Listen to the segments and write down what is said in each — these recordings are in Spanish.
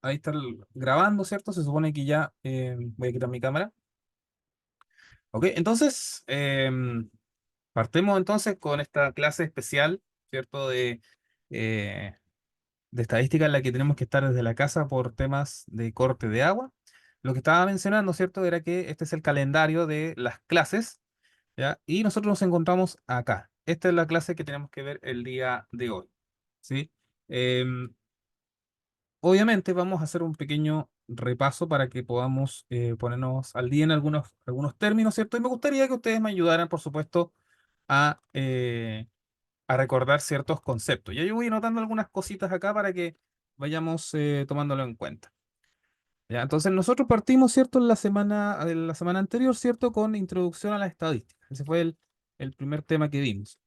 ahí está grabando, ¿cierto? Se supone que ya voy a quitar mi cámara. Ok, entonces partimos entonces con esta clase especial, ¿cierto? Eh, de estadística en la que tenemos que estar desde la casa por temas de corte de agua. Lo que estaba mencionando, ¿cierto? Era que este es el calendario de las clases, ¿ya? Y nosotros nos encontramos acá. Esta es la clase que tenemos que ver el día de hoy, ¿sí? Em, Obviamente vamos a hacer un pequeño repaso para que podamos ponernos al día en algunos términos, ¿cierto? Y me gustaría que ustedes me ayudaran, por supuesto, a, eh, a recordar ciertos conceptos. Ya yo voy anotando algunas cositas acá para que vayamos tomándolo en cuenta. Ya, entonces nosotros partimos, ¿cierto? En la semana anterior, ¿cierto? Con introducción a la estadística. Ese fue el primer tema que vimos,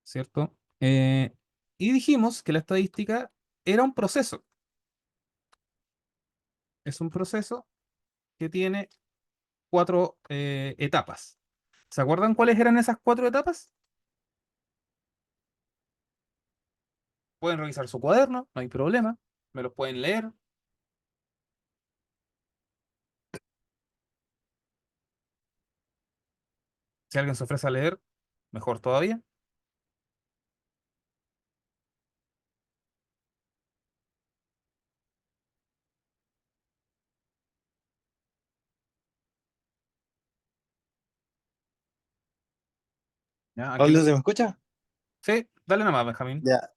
¿cierto? Y dijimos que la estadística era un proceso. Es un proceso que tiene cuatro etapas. ¿Se acuerdan cuáles eran esas cuatro etapas? Pueden revisar su cuaderno, no hay problema. Me los pueden leer. Si alguien se ofrece a leer, mejor todavía. ¿Ya? Aquí Pablo, ¿se me escucha? Sí, dale nomás, Benjamín. Ya.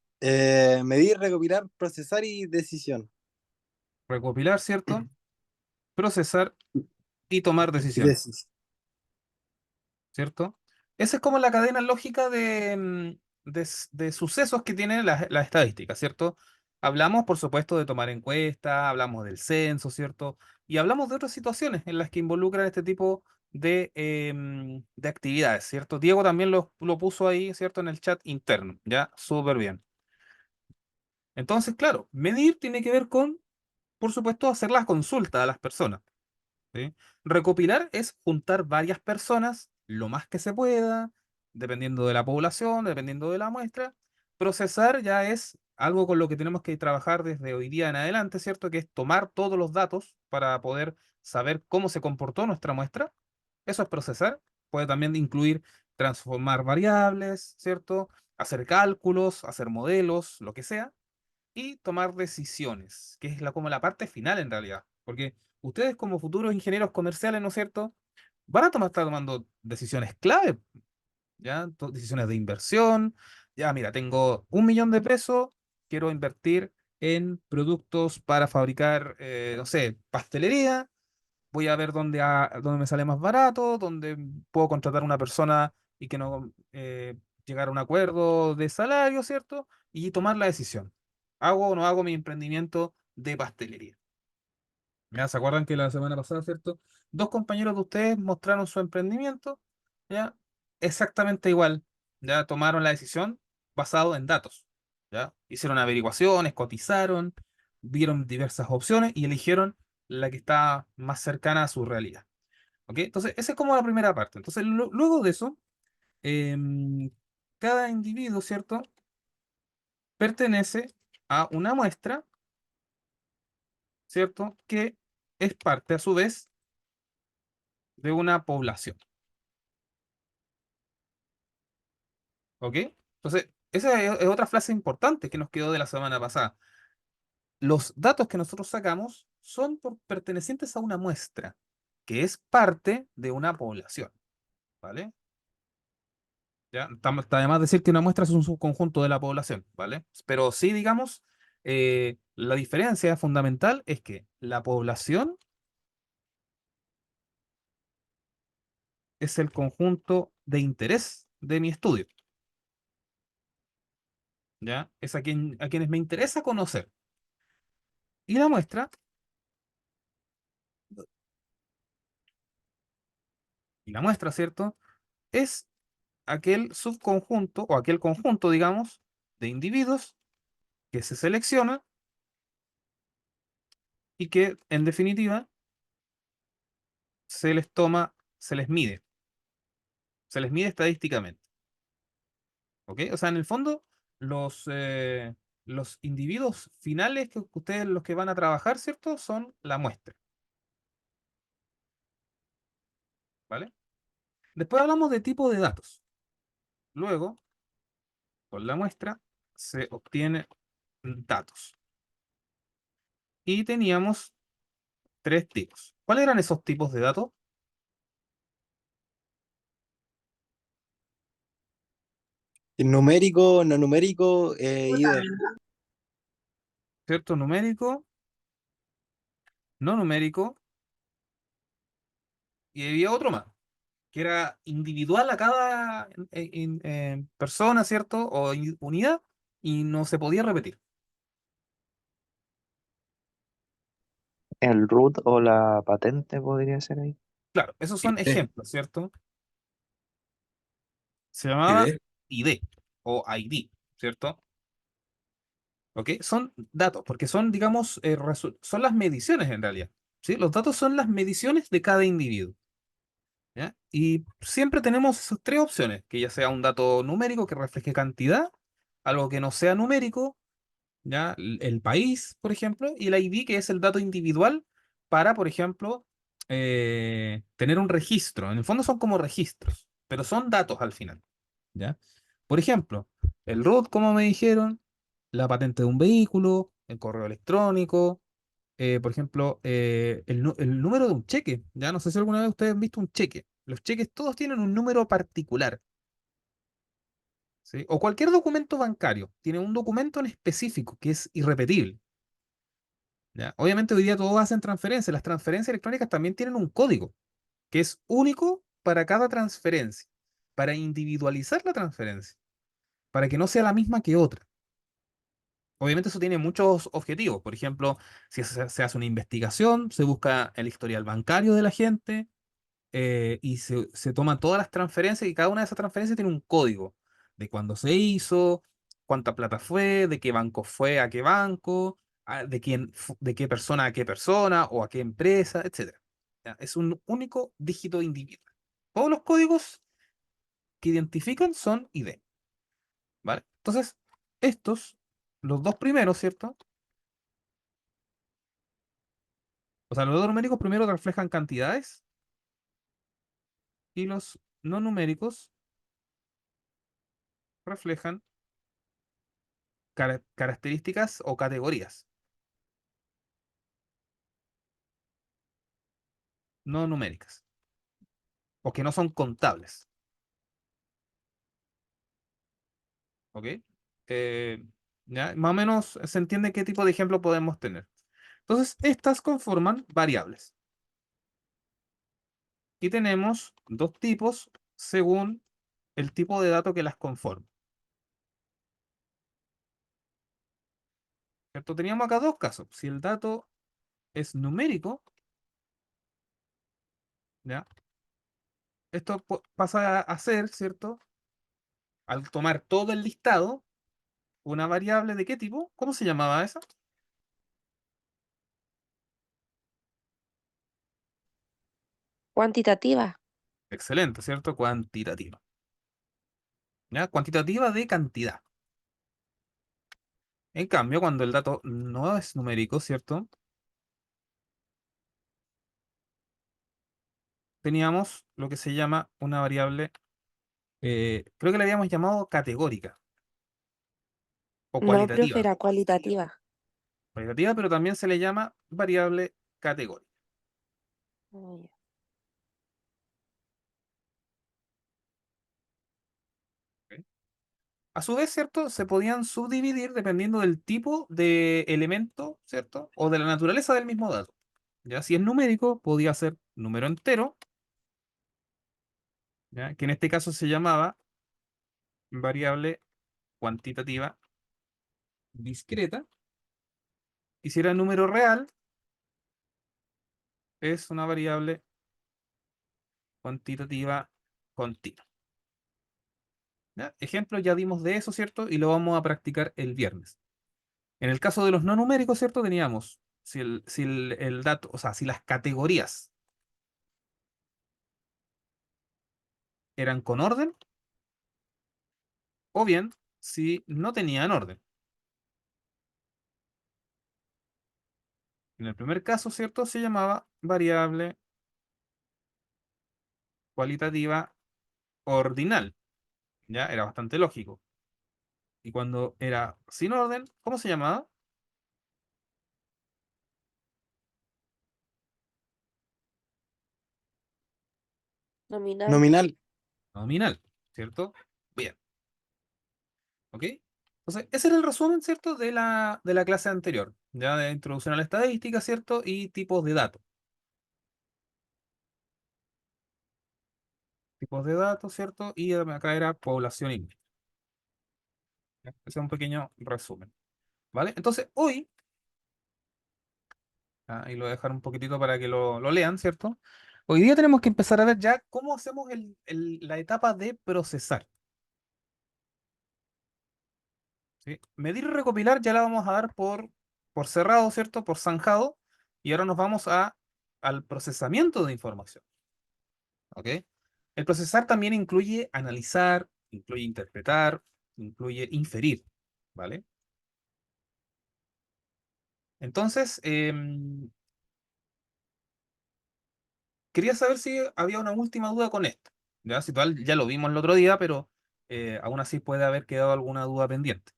Medir, recopilar, procesar y decisión. Recopilar, ¿cierto? Procesar y tomar Y decisión, tesis. ¿cierto? Esa es como la cadena lógica de sucesos que tiene la estadística, ¿cierto? Hablamos, por supuesto, de tomar encuestas, hablamos del censo, ¿cierto? Y hablamos de otras situaciones en las que involucran este tipo de actividades, ¿cierto? Diego también lo puso ahí, ¿cierto? En el chat interno, ¿ya? Súper bien. Entonces, claro, medir tiene que ver con, por supuesto, hacer las consultas a las personas. ¿Sí? Recopilar es juntar varias personas lo más que se pueda, dependiendo de la población, dependiendo de la muestra. Procesar ya es algo con lo que tenemos que trabajar desde hoy día en adelante, ¿cierto? Que es tomar todos los datos para poder saber cómo se comportó nuestra muestra. Eso es procesar. Puede también incluir transformar variables, ¿cierto? Hacer cálculos, hacer modelos, lo que sea y tomar decisiones, que es como la parte final en realidad. Porque ustedes como futuros ingenieros comerciales, ¿no es cierto? Van a estar tomando decisiones clave, ¿ya? Decisiones de inversión. Ya, mira, tengo 1 millón de pesos, quiero invertir en productos para fabricar, no sé, pastelería. Voy a ver dónde me sale más barato, dónde puedo contratar una persona y que no llegar a un acuerdo de salario, ¿cierto? Y tomar la decisión. ¿Hago o no hago mi emprendimiento de pastelería? ¿Ya? ¿Se acuerdan que la semana pasada, ¿cierto? Dos compañeros de ustedes mostraron su emprendimiento, ¿ya? Exactamente igual, ¿ya? Tomaron la decisión basado en datos, ¿ya? Hicieron averiguaciones, cotizaron, vieron diversas opciones y eligieron la que está más cercana a su realidad, ¿ok? Entonces, esa es como la primera parte. Entonces, luego de eso, em, cada individuo, ¿cierto? Pertenece a una muestra, ¿cierto? Que es parte, a su vez, de una población. ¿Ok? Entonces, esa es otra frase importante que nos quedó de la semana pasada. Los datos que nosotros sacamos son pertenecientes a una muestra, que es parte de una población, ¿vale? Ya, está de más decir que una muestra es un subconjunto de la población, ¿vale? Pero sí, digamos, la diferencia fundamental es que la población es el conjunto de interés de mi estudio, ¿ya? Es a quienes me interesa conocer. Y la muestra, ¿cierto? Es aquel subconjunto o aquel conjunto, digamos, de individuos que se selecciona y que, en definitiva, se les toma, se les mide estadísticamente. ¿Ok? O sea, en el fondo, los, Los individuos finales que ustedes los que van a trabajar, ¿cierto? Son la muestra, ¿vale? Después hablamos de tipo de datos. Luego, con la muestra, se obtienen datos. Y teníamos tres tipos. ¿Cuáles eran esos tipos de datos? Numérico, no numérico, ID. ¿Cierto? Numérico, no numérico, y había otro más, que era individual a cada persona, ¿cierto? O unidad, y no se podía repetir. El root o la patente podría ser ahí. Claro, esos son ID. ejemplos, ¿cierto? Se llamaba ID. ID o ID, ¿cierto? ¿Ok? Son datos, porque son, digamos, son las mediciones en realidad. ¿Sí? Los datos son las mediciones de cada individuo. ¿Ya? Y siempre tenemos esas tres opciones, que ya sea un dato numérico que refleje cantidad, algo que no sea numérico, ¿ya? El país, por ejemplo, y el ID, que es el dato individual para, por ejemplo, tener un registro. En el fondo son como registros, pero son datos al final, ¿ya? Por ejemplo, el root, como me dijeron, la patente de un vehículo, el correo electrónico, por ejemplo, el número de un cheque. Ya no sé si alguna vez ustedes han visto un cheque. Los cheques todos tienen un número particular, ¿sí? O cualquier documento bancario tiene un documento en específico que es irrepetible. ¿Ya? Obviamente hoy día todos hacen transferencias. Las transferencias electrónicas también tienen un código que es único para cada transferencia, para individualizar la transferencia, para que no sea la misma que otra. Obviamente eso tiene muchos objetivos. Por ejemplo, si se hace una investigación, se busca el historial bancario de la gente, y se toman todas las transferencias y cada una de esas transferencias tiene un código de cuándo se hizo, cuánta plata fue, de qué banco fue a qué banco, de quién, de qué persona a qué persona o a qué empresa, etcétera. ¿Ya? Es un único dígito individual. Todos los códigos que identifican son ID, ¿vale? Entonces, estos, los dos primeros, ¿cierto? O sea, los dos numéricos primero reflejan cantidades y los no numéricos reflejan características o categorías no numéricas o que no son contables. ¿Ok? Eh, ¿Ya? Más o menos se entiende qué tipo de ejemplo podemos tener. Entonces, estas conforman variables. Y tenemos dos tipos según el tipo de dato que las conforma. ¿Cierto? Teníamos acá dos casos. Si el dato es numérico, ¿ya? Esto pasa a ser, ¿cierto? Al tomar todo el listado, una variable de qué tipo, ¿cómo se llamaba esa? Cuantitativa. Excelente, ¿cierto? Cuantitativa. ¿Ya? Cuantitativa de cantidad. En cambio, cuando el dato no es numérico, ¿cierto? Teníamos lo que se llama una variable, creo que la habíamos llamado categórica o No, profe, cualitativa. era cualitativa. Cualitativa, pero también se le llama variable categórica. Oh, ya. ¿Ok? A su vez, ¿cierto? Se podían subdividir dependiendo del tipo de elemento, ¿cierto? O de la naturaleza del mismo dato. Ya si es numérico, podía ser número entero, ¿ya? Que en este caso se llamaba variable cuantitativa discreta. Y si era número real, es una variable cuantitativa continua. ¿Ya? Ejemplo, ya dimos de eso, ¿cierto? Y lo vamos a practicar el viernes. En el caso de los no numéricos, ¿cierto? Teníamos, si el dato, o sea, si las categorías eran con orden, o bien si no tenían orden. En el primer caso, ¿cierto? Se llamaba variable cualitativa ordinal. ¿Ya? Era bastante lógico. Y cuando era sin orden, ¿cómo se llamaba? Nominal. Nominal. Nominal, ¿cierto? Bien, ¿ok? Entonces, ese era el resumen, ¿cierto? De la clase anterior, ya de introducción a la estadística, ¿cierto? Y tipos de datos. Tipos de datos, ¿cierto? Y acá era población indígena. ¿Ya? Ese es un pequeño resumen, ¿vale? Entonces, hoy, y lo voy a dejar un poquitito para que lo lean, ¿cierto? Hoy día tenemos que empezar a ver ya cómo hacemos la etapa de procesar. ¿Sí? Medir y recopilar ya la vamos a dar por cerrado, ¿cierto? Por zanjado. Y ahora nos vamos al procesamiento de información. ¿Ok? El procesar también incluye analizar, incluye interpretar, incluye inferir. ¿Vale? Entonces, quería saber si había una última duda con esto. ¿Ya? Si tal, ya lo vimos el otro día, pero aún así puede haber quedado alguna duda pendiente.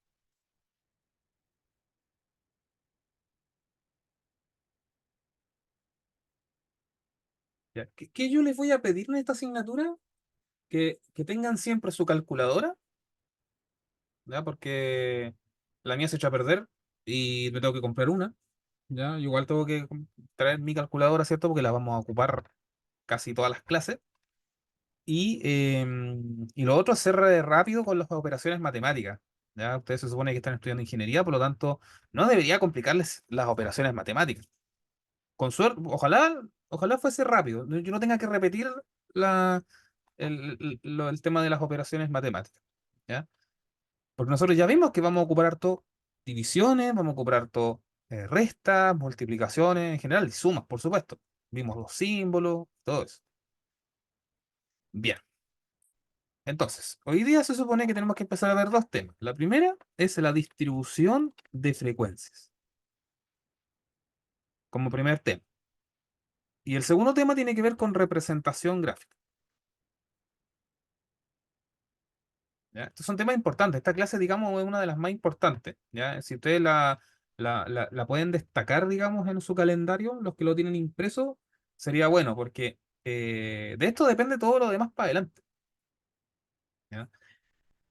¿Ya? ¿Qué yo les voy a pedir en esta asignatura? Que tengan siempre su calculadora, ¿ya? Porque la mía se echó a perder y me tengo que comprar una, ¿ya? Igual tengo que traer mi calculadora, ¿cierto? Porque la vamos a ocupar casi todas las clases. Y lo otro es ser rápido con las operaciones matemáticas, ¿ya? Ustedes se supone que están estudiando ingeniería, por lo tanto, no debería complicarles las operaciones matemáticas. Con suerte, ojalá fuese rápido, yo no tenga que repetir la, el tema de las operaciones matemáticas, ¿ya? Porque nosotros ya vimos que vamos a ocupar harto divisiones, vamos a ocupar harto restas, multiplicaciones en general y sumas, por supuesto. Vimos los símbolos, todo eso. Bien, entonces, hoy día se supone que tenemos que empezar a ver dos temas. La primera es la distribución de frecuencias, como primer tema. Y el segundo tema tiene que ver con representación gráfica. ¿Ya? Estos son temas importantes. Esta clase, digamos, es una de las más importantes. ¿Ya? Si ustedes la pueden destacar, digamos, en su calendario, los que lo tienen impreso, sería bueno, porque de esto depende todo lo demás para adelante. ¿Ya?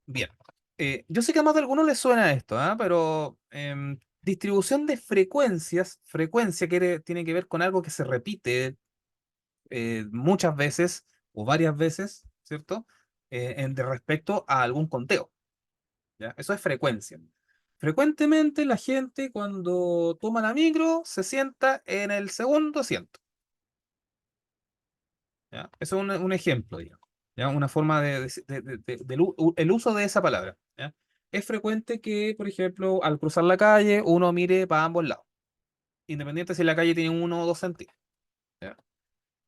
Bien. Yo sé que a más de algunos les suena esto, ¿ah? Pero distribución de frecuencias, frecuencia tiene que ver con algo que se repite muchas veces o varias veces, ¿cierto? De respecto a algún conteo. ¿Ya? Eso es frecuencia. Frecuentemente la gente cuando toma la micro se sienta en el segundo asiento. ¿Ya? Eso es un ejemplo, digamos. ¿Ya? Una forma el uso de esa palabra. ¿Ya? Es frecuente que, por ejemplo, al cruzar la calle, uno mire para ambos lados, independiente si la calle tiene 1 o 2 sentidos. ¿Ya?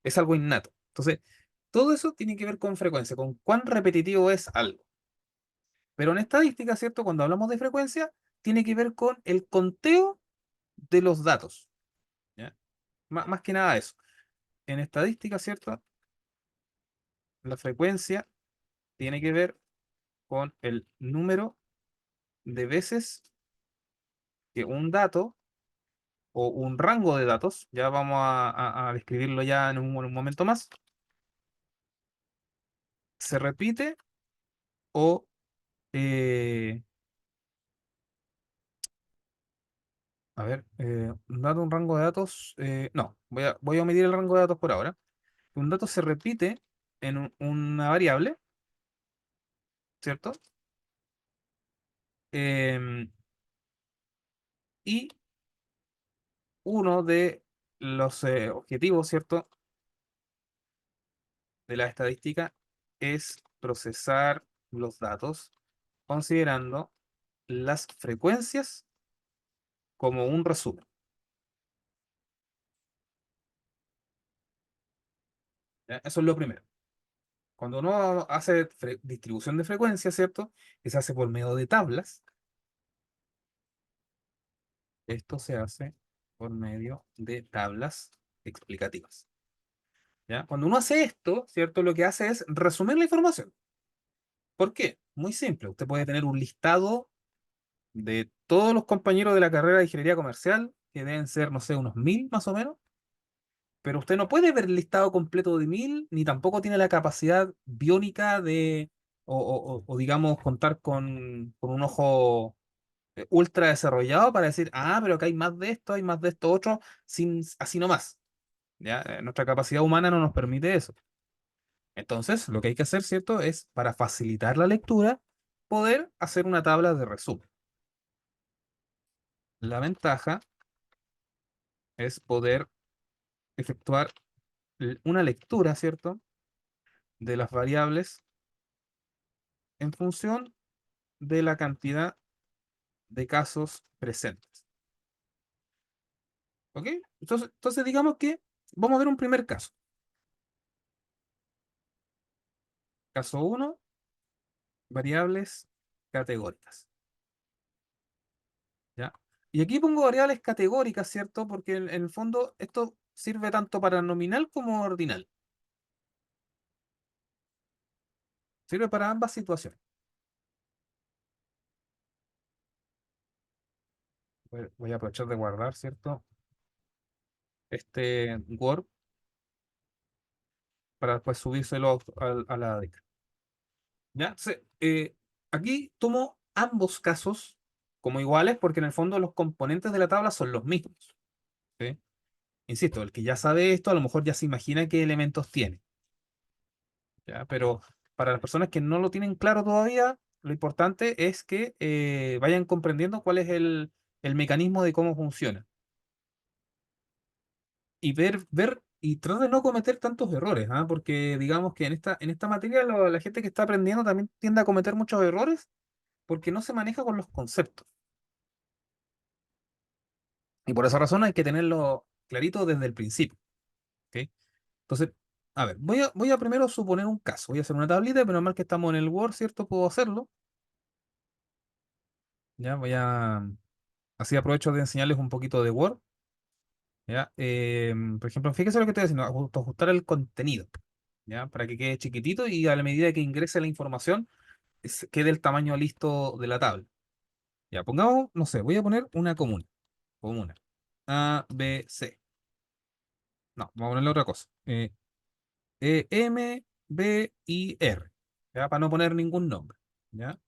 Es algo innato. Entonces, todo eso tiene que ver con frecuencia, con cuán repetitivo es algo. Pero en estadística, ¿cierto? Cuando hablamos de frecuencia, tiene que ver con el conteo de los datos. ¿Ya? Más que nada eso. En estadística, ¿cierto? La frecuencia tiene que ver con el número de veces que un dato o un rango de datos, ya vamos a describirlo ya en un momento más, se repite o, eh, a ver, un dato, un rango de datos, no, voy a medir el rango de datos por ahora. Un dato se repite en una variable, ¿cierto? Em, y uno de los objetivos, ¿cierto? De la estadística es procesar los datos considerando las frecuencias como un resumen. ¿Ya? Eso es lo primero. Cuando uno hace distribución de frecuencias, ¿cierto? Que se hace por medio de tablas, esto se hace por medio de tablas explicativas. ¿Ya? Cuando uno hace esto, ¿cierto? Lo que hace es resumir la información. ¿Por qué? Muy simple. Usted puede tener un listado de todos los compañeros de la carrera de ingeniería comercial, que deben ser, no sé, unos 1000 más o menos, pero usted no puede ver el listado completo de 1000, ni tampoco tiene la capacidad biónica de, o digamos, contar con un ojo ultra desarrollado para decir, ah, pero acá hay más de esto otro, sin, así nomás. ¿Ya? Nuestra capacidad humana no nos permite eso. Entonces, lo que hay que hacer, ¿cierto? Es, para facilitar la lectura, poder hacer una tabla de resumen. La ventaja es poder efectuar una lectura, ¿cierto? De las variables en función de la cantidad de casos presentes. ¿Ok? Entonces digamos que vamos a ver un primer caso. Caso uno, variables categóricas. ¿Ya? Y aquí pongo variables categóricas, ¿cierto? Porque en el fondo esto sirve tanto para nominal como ordinal. Sirve para ambas situaciones. Voy a aprovechar de guardar, ¿cierto? Este Word para después subírselo a la DEC. ¿Ya? Entonces, aquí tomo ambos casos como iguales porque en el fondo los componentes de la tabla son los mismos. ¿Sí? Insisto, el que ya sabe esto a lo mejor ya se imagina qué elementos tiene. ¿Ya? Pero para las personas que no lo tienen claro todavía, lo importante es que vayan comprendiendo cuál es el mecanismo de cómo funciona. Y ver y tratar de no cometer tantos errores, ¿ah? Porque digamos que en esta materia la gente que está aprendiendo también tiende a cometer muchos errores porque no se maneja con los conceptos. Y por esa razón hay que tenerlo clarito desde el principio. ¿Ok? Entonces, a ver, voy a primero suponer un caso. Voy a hacer una tablita, pero mal que estamos en el Word, ¿cierto? Puedo hacerlo. Ya, así aprovecho de enseñarles un poquito de Word. ¿Ya? Por ejemplo, fíjense lo que estoy haciendo, ajustar el contenido. ¿Ya? Para que quede chiquitito y a la medida que ingrese la información, quede el tamaño listo de la tabla. Ya, pongamos, no sé, voy a poner una comuna. Comuna. A, B, C. No, vamos a ponerle otra cosa. M, B y R, ¿ya? Para no poner ningún nombre, ¿ya?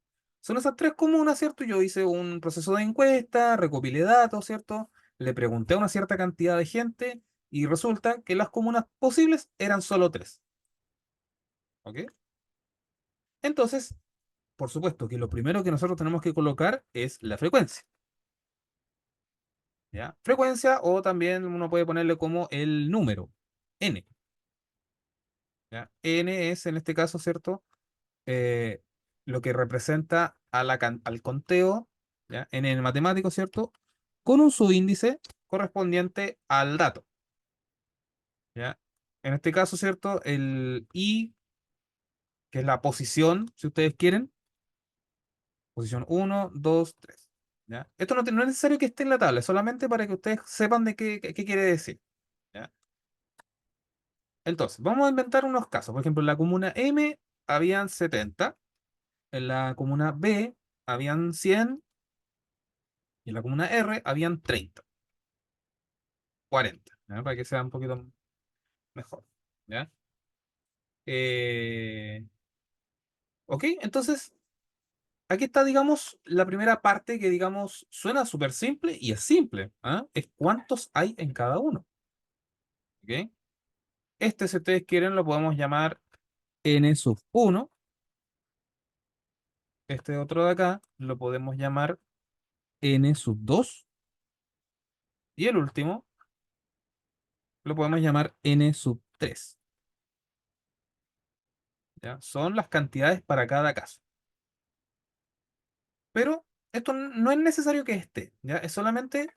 Son esas tres comunas, ¿cierto? Yo hice un proceso de encuesta, recopilé datos, ¿cierto? Le pregunté a una cierta cantidad de gente y resulta que las comunas posibles eran solo tres, ¿ok? Entonces, por supuesto que lo primero que nosotros tenemos que colocar es la frecuencia, ¿ya? Frecuencia o también uno puede ponerle como el número, N, ¿ya? N es en este caso, ¿cierto? eh, lo que representa al conteo, ¿ya? En el matemático, ¿cierto? Con un subíndice correspondiente al dato, ¿ya? En este caso, ¿cierto? El I, que es la posición, si ustedes quieren, posición uno 2 3, ¿ya? Esto no es necesario que esté en la tabla, es solamente para que ustedes sepan de qué quiere decir, ¿ya? Entonces, vamos a inventar unos casos. Por ejemplo, en la comuna M habían 70, en la comuna B habían 100 y en la comuna R habían 30, 40, ¿ya? Para que sea un poquito mejor, ¿ya? Eh, ok, entonces aquí está, digamos, la primera parte que, digamos, suena súper simple y es simple, ¿ah? Es cuántos hay en cada uno, ¿ok? Este, si ustedes quieren, lo podemos llamar n sub 1. Este otro de acá lo podemos llamar n sub 2. Y el último lo podemos llamar n sub 3, ¿ya? Son las cantidades para cada caso. Pero esto no es necesario que esté, ¿ya? Es solamente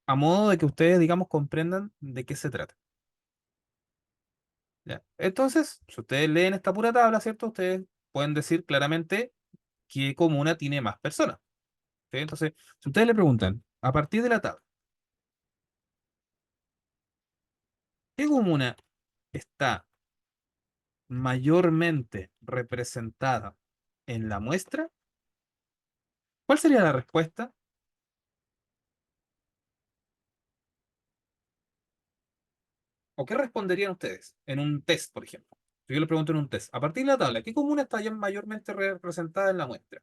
a modo de que ustedes, digamos, comprendan de qué se trata, ¿ya? Entonces, si ustedes leen esta pura tabla, ¿cierto? Ustedes pueden decir claramente qué comuna tiene más personas, ¿ok? Entonces, si ustedes le preguntan, a partir de la tabla, ¿Qué comuna está mayormente representada en la muestra? ¿Cuál sería la respuesta? ¿O qué responderían ustedes en un test, por ejemplo? Si yo les pregunto en un test, a partir de la tabla, ¿qué comuna está ya mayormente representada en la muestra?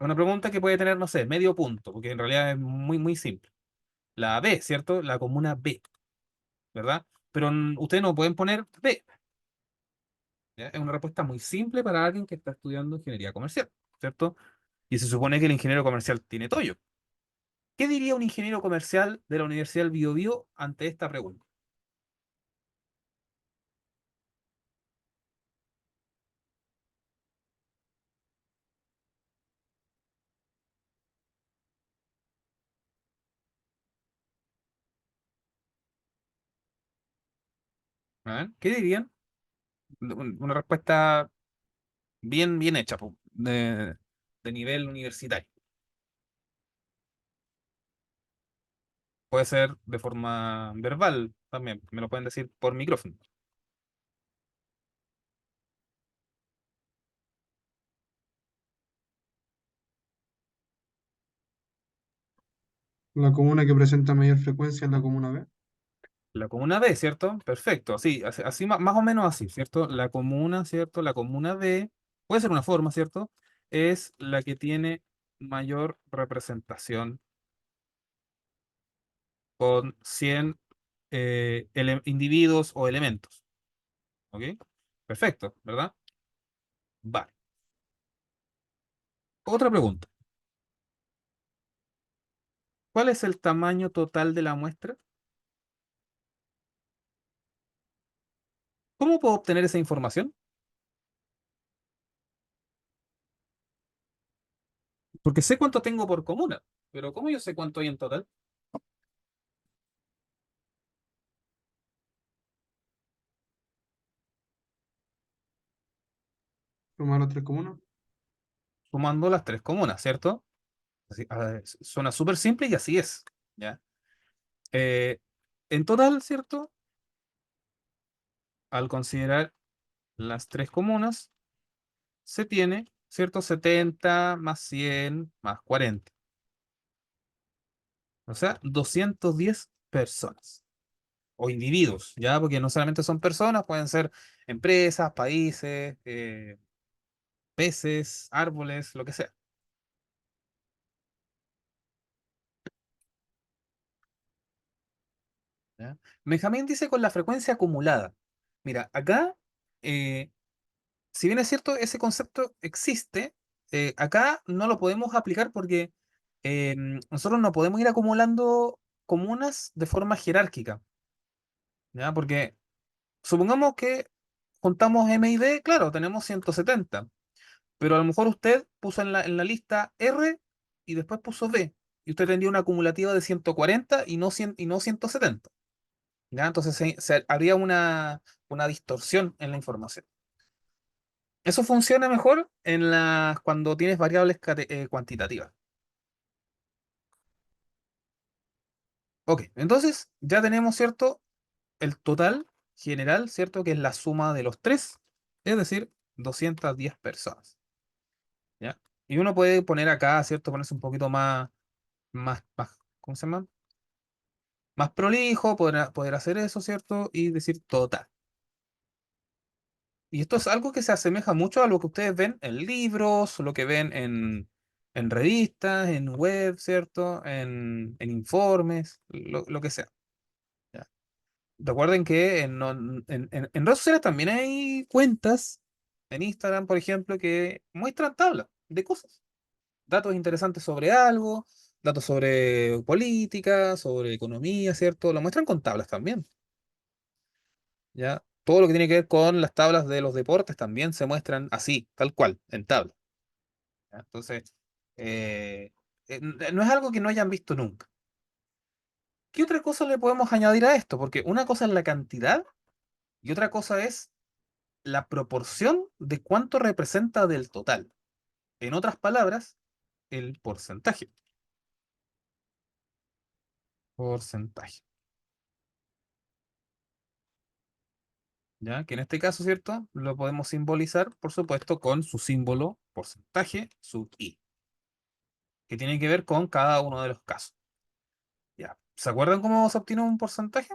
Es una pregunta que puede tener, no sé, medio punto, porque en realidad es muy, muy simple. La B, ¿cierto? La comuna B, ¿verdad? Pero ustedes no pueden poner B. ¿Ya? Es una respuesta muy simple para alguien que está estudiando ingeniería comercial, ¿cierto? Y se supone que el ingeniero comercial tiene toyo. ¿Qué diría un ingeniero comercial de la Universidad del Biobío ante esta pregunta? ¿Ah? ¿Qué dirían? Una respuesta bien, bien hecha, po, de nivel universitario. Puede ser de forma verbal también, me lo pueden decir por micrófono. La comuna que presenta mayor frecuencia es la comuna B. La comuna B, ¿cierto? Perfecto, así, así más o menos así, ¿cierto? La comuna, ¿cierto? La comuna B, puede ser una forma, ¿cierto? Es la que tiene mayor representación con 100 individuos o elementos, ¿ok? Perfecto, ¿verdad? Vale. Otra pregunta. ¿Cuál es el tamaño total de la muestra? ¿Cómo puedo obtener esa información? Porque sé cuánto tengo por comuna, pero ¿cómo yo sé cuánto hay en total? Sumar las tres comunas. Sumando las tres comunas, ¿cierto? Suena súper simple y así es, ¿ya? Eh, en total, ¿cierto? Al considerar las tres comunas, se tiene, ¿cierto? 70 más 100 más 40. O sea, 210 personas o individuos, ¿ya? Porque no solamente son personas, pueden ser empresas, países, peces, árboles, lo que sea. ¿Ya? Benjamín dice con la frecuencia acumulada. Mira, acá, eh, si bien es cierto, ese concepto existe, acá no lo podemos aplicar porque nosotros no podemos ir acumulando comunas de forma jerárquica, ¿ya? Porque supongamos que juntamos M y D, claro, tenemos 170, pero a lo mejor usted puso en la lista R y después puso B, y usted tendría una acumulativa de 140 y no, 100, y no 170. ¿Ya? Entonces habría una distorsión en la información. Eso funciona mejor cuando tienes variables cuantitativas. Ok, entonces ya tenemos, ¿cierto? El total general, ¿cierto? Que es la suma de los tres, es decir, 210 personas. ¿Ya? Y uno puede poner acá, ¿cierto? Ponerse un poquito más, ¿cómo se llama? Más prolijo, poder hacer eso, ¿cierto? Y decir total. Y esto es algo que se asemeja mucho a lo que ustedes ven en libros, lo que ven en revistas, en web, ¿cierto? En informes, lo que sea. ¿Ya? Recuerden que en redes sociales también hay cuentas, en Instagram, por ejemplo, que muestran tablas de cosas. Datos interesantes sobre algo, datos sobre política, sobre economía, ¿cierto? Lo muestran con tablas también. ¿Ya? Todo lo que tiene que ver con las tablas de los deportes también se muestran así, tal cual, en tabla. ¿Ya? Entonces, eh, no es algo que no hayan visto nunca. ¿Qué otra cosa le podemos añadir a esto? Porque una cosa es la cantidad y otra cosa es la proporción de cuánto representa del total. En otras palabras, el porcentaje. porcentaje. ¿Ya? Que en este caso, ¿cierto? Lo podemos simbolizar, por supuesto, con su símbolo porcentaje, sub i, que tiene que ver con cada uno de los casos. ¿Ya? ¿Se acuerdan cómo se obtiene un porcentaje?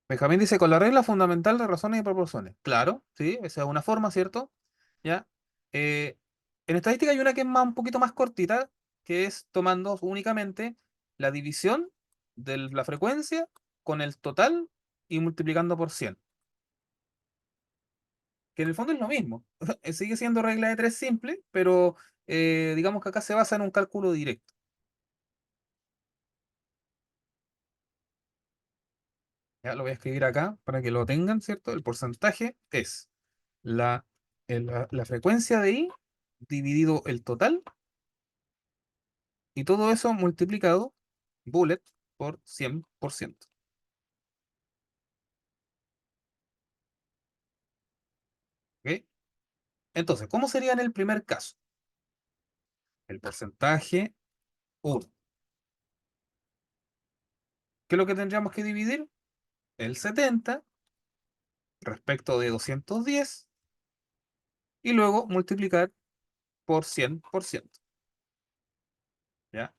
Benjamín dice, con la regla fundamental de razones y proporciones. Claro, sí, esa es una forma, ¿cierto? ¿Ya? Eh, en estadística hay una que es más, un poquito más cortita, que es tomando únicamente la división de la frecuencia con el total y multiplicando por 100, que en el fondo es lo mismo. Sigue siendo regla de tres simple, pero digamos que acá se basa en un cálculo directo. Ya lo voy a escribir acá para que lo tengan, ¿cierto? El porcentaje es la, la frecuencia de i dividido el total y todo eso multiplicado, bullet, por 100%. ¿Ok? Entonces, ¿cómo sería en el primer caso? El porcentaje 1. ¿Qué es lo que tendríamos que dividir? El 70 respecto de 210 y luego multiplicar por 100%. ¿Ya?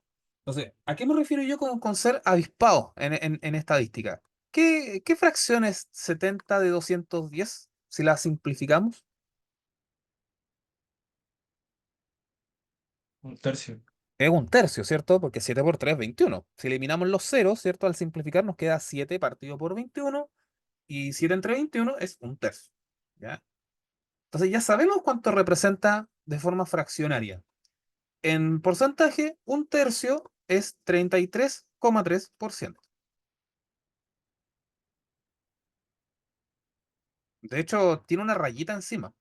Entonces, ¿a qué me refiero yo con ser avispado en estadística? ¿Qué fracción es 70 de 210 si la simplificamos? Un tercio. Es un tercio, ¿cierto? Porque 7 por 3 es 21. Si eliminamos los ceros, ¿cierto? Al simplificar nos queda 7 partido por 21 y 7 entre 21 es un tercio. ¿Ya? Entonces ya sabemos cuánto representa de forma fraccionaria. En porcentaje, un tercio es 33,3%. De hecho, tiene una rayita encima.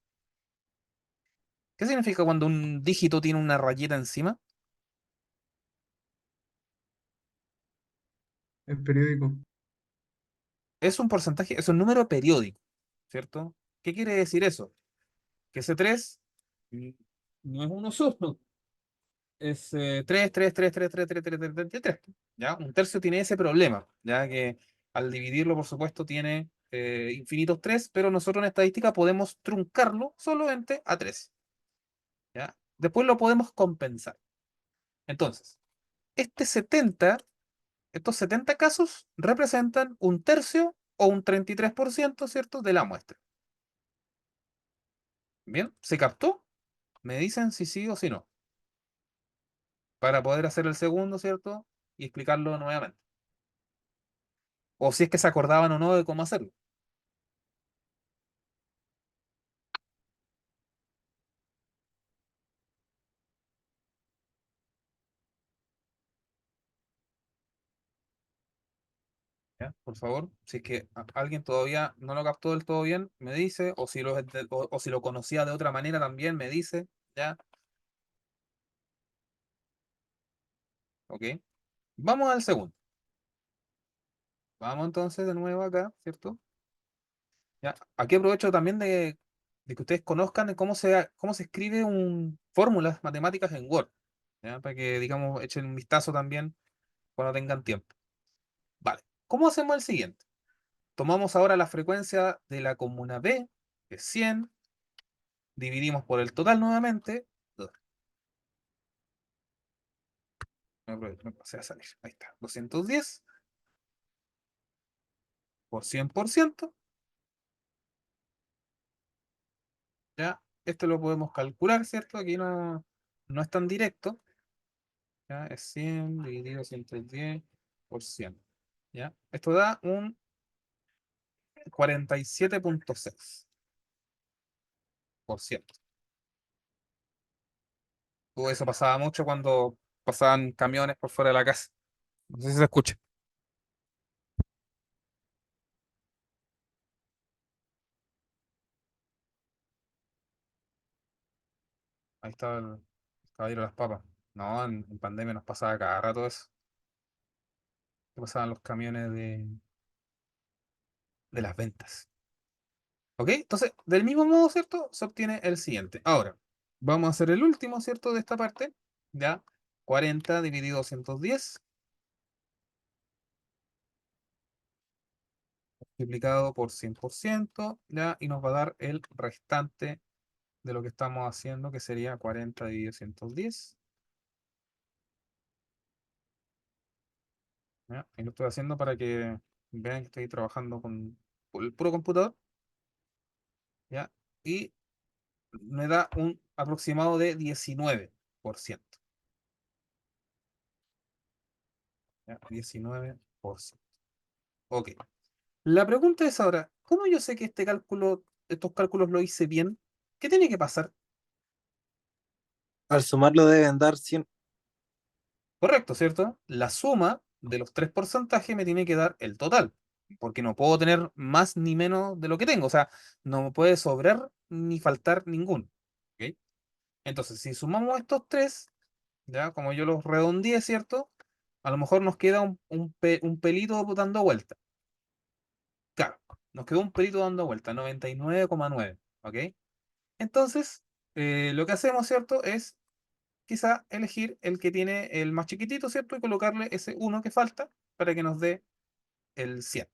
¿Qué significa cuando un dígito tiene una rayita encima? El periódico. Es un porcentaje, es un número periódico, ¿cierto? ¿Qué quiere decir eso? Que ese 3 mm, no es uno solo, es 3, 3, 3, 3, 3, 3, 3, 3, 3, 3, ¿ya? Un tercio tiene ese problema, ya que al dividirlo, por supuesto, tiene infinitos 3, pero nosotros en estadística podemos truncarlo solamente a 3, ¿ya? Después lo podemos compensar. Entonces, este 70 estos 70 casos representan un tercio o un 33%, ¿cierto?, de la muestra. Bien, ¿se captó? Me dicen si sí o si no, para poder hacer el segundo, ¿cierto? Y explicarlo nuevamente. O si es que se acordaban o no de cómo hacerlo. ¿Ya? Por favor, si es que alguien todavía no lo captó del todo bien, me dice, o si o si lo conocía de otra manera también, me dice, ¿ya? ¿Ok? Vamos al segundo. Vamos entonces de nuevo acá, ¿cierto? ¿Ya? Aquí aprovecho también de que ustedes conozcan cómo se escribe fórmulas matemáticas en Word, ¿ya? Para que, digamos, echen un vistazo también cuando tengan tiempo. Vale, ¿cómo hacemos el siguiente? Tomamos ahora la frecuencia de la comuna B, que es 100, dividimos por el total nuevamente. Me pasé a salir. Ahí está. 210 por 100%. ¿Ya? Esto lo podemos calcular, ¿cierto? Aquí no es tan directo. ¿Ya? Es 100 dividido 110 por 100. ¿Ya? Esto da un 47,6%. Eso pasaba mucho cuando pasaban camiones por fuera de la casa. No sé si se escucha. Ahí está caballero las papas. No, en pandemia nos pasaba cada rato eso. Que pasaban los camiones de las ventas. ¿Ok? Entonces, del mismo modo, ¿cierto? Se obtiene el siguiente. Ahora, vamos a hacer el último, ¿cierto? De esta parte. ¿Ya? 40 dividido 210 multiplicado por 100%, ¿ya? Y nos va a dar el restante de lo que estamos haciendo, que sería 40 dividido 110. ¿Ya? Y lo estoy haciendo para que vean que estoy trabajando con el puro computador, ¿ya? Y me da un aproximado de 19%. ¿Ya? 19%. Ok. La pregunta es ahora, ¿cómo yo sé que estos cálculos lo hice bien? ¿Qué tiene que pasar? Al sumarlo deben dar 100. Correcto, ¿cierto? La suma de los tres porcentajes me tiene que dar el total, porque no puedo tener más ni menos de lo que tengo, o sea, no me puede sobrar ni faltar ninguno. ¿Ok? Entonces, si sumamos estos tres, ya como yo los redondeé, ¿cierto? A lo mejor nos queda un pelito dando vuelta. Claro, nos quedó un pelito dando vuelta, 99,9. ¿Ok? Entonces, lo que hacemos, ¿cierto? Es quizá elegir el que tiene el más chiquitito, ¿cierto? Y colocarle ese uno que falta para que nos dé el 100.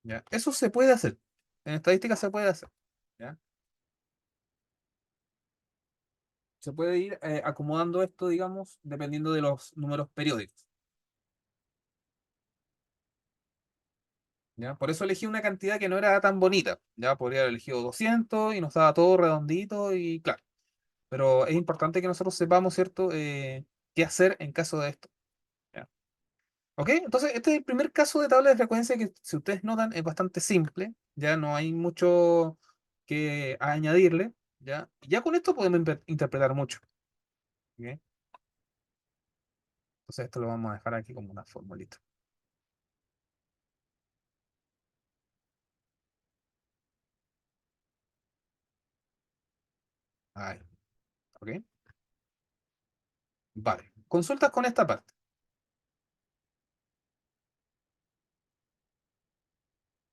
¿Ya? Eso se puede hacer. En estadística se puede hacer. ¿Ya? Se puede ir acomodando esto, digamos, dependiendo de los números periódicos. ¿Ya? Por eso elegí una cantidad que no era tan bonita. Ya podría haber elegido 200 y nos daba todo redondito y claro. Pero es importante que nosotros sepamos, ¿cierto? Qué hacer en caso de esto. ¿Ya? ¿Ok? Entonces, este es el primer caso de tabla de frecuencia que, si ustedes notan, es bastante simple. Ya no hay mucho que añadirle. ¿Ya? Ya con esto podemos interpretar mucho. ¿Ok? Entonces, esto lo vamos a dejar aquí como una formulita. Ahí. ¿Ok? Vale. Consultas con esta parte.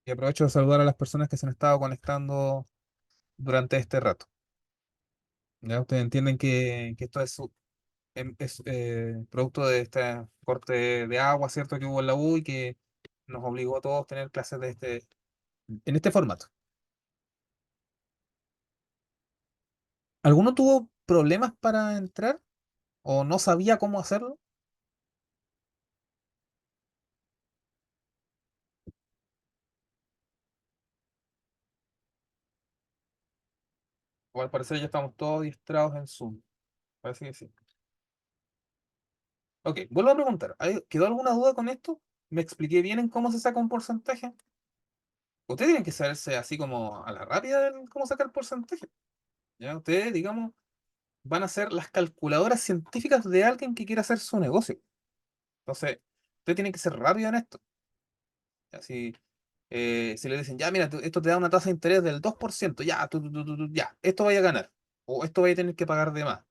Y aprovecho de saludar a las personas que se han estado conectando durante este rato. Ya ustedes entienden que esto es producto de este corte de agua, ¿cierto? Que hubo en la U y que nos obligó a todos a tener clases en este formato. ¿Alguno tuvo problemas para entrar o no sabía cómo hacerlo? O al parecer ya estamos todos distraídos en Zoom. Parece que sí. Ok, vuelvo a preguntar. ¿Quedó alguna duda con esto? ¿Me expliqué bien en cómo se saca un porcentaje? Ustedes tienen que saberse así como a la rápida cómo sacar porcentaje. ¿Ya? Ustedes, digamos, van a ser las calculadoras científicas de alguien que quiera hacer su negocio. Entonces, ustedes tienen que ser rápido en esto. Así, si le dicen, ya, mira, esto te da una tasa de interés del 2%, ya, ya, esto vaya a ganar. O esto vaya a tener que pagar de más.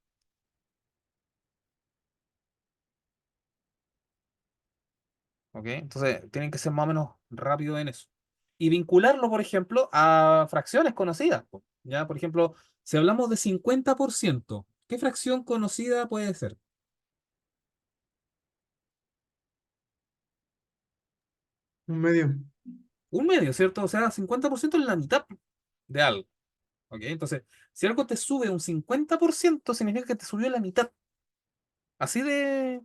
¿Ok? Entonces, tienen que ser más o menos rápido en eso. Y vincularlo, por ejemplo, a fracciones conocidas. Po. Ya, por ejemplo, si hablamos de 50%, ¿qué fracción conocida puede ser? Un medio. Un medio, ¿cierto? O sea, 50% es la mitad de algo. ¿Ok? Entonces, si algo te sube un 50%, significa que te subió la mitad. Así de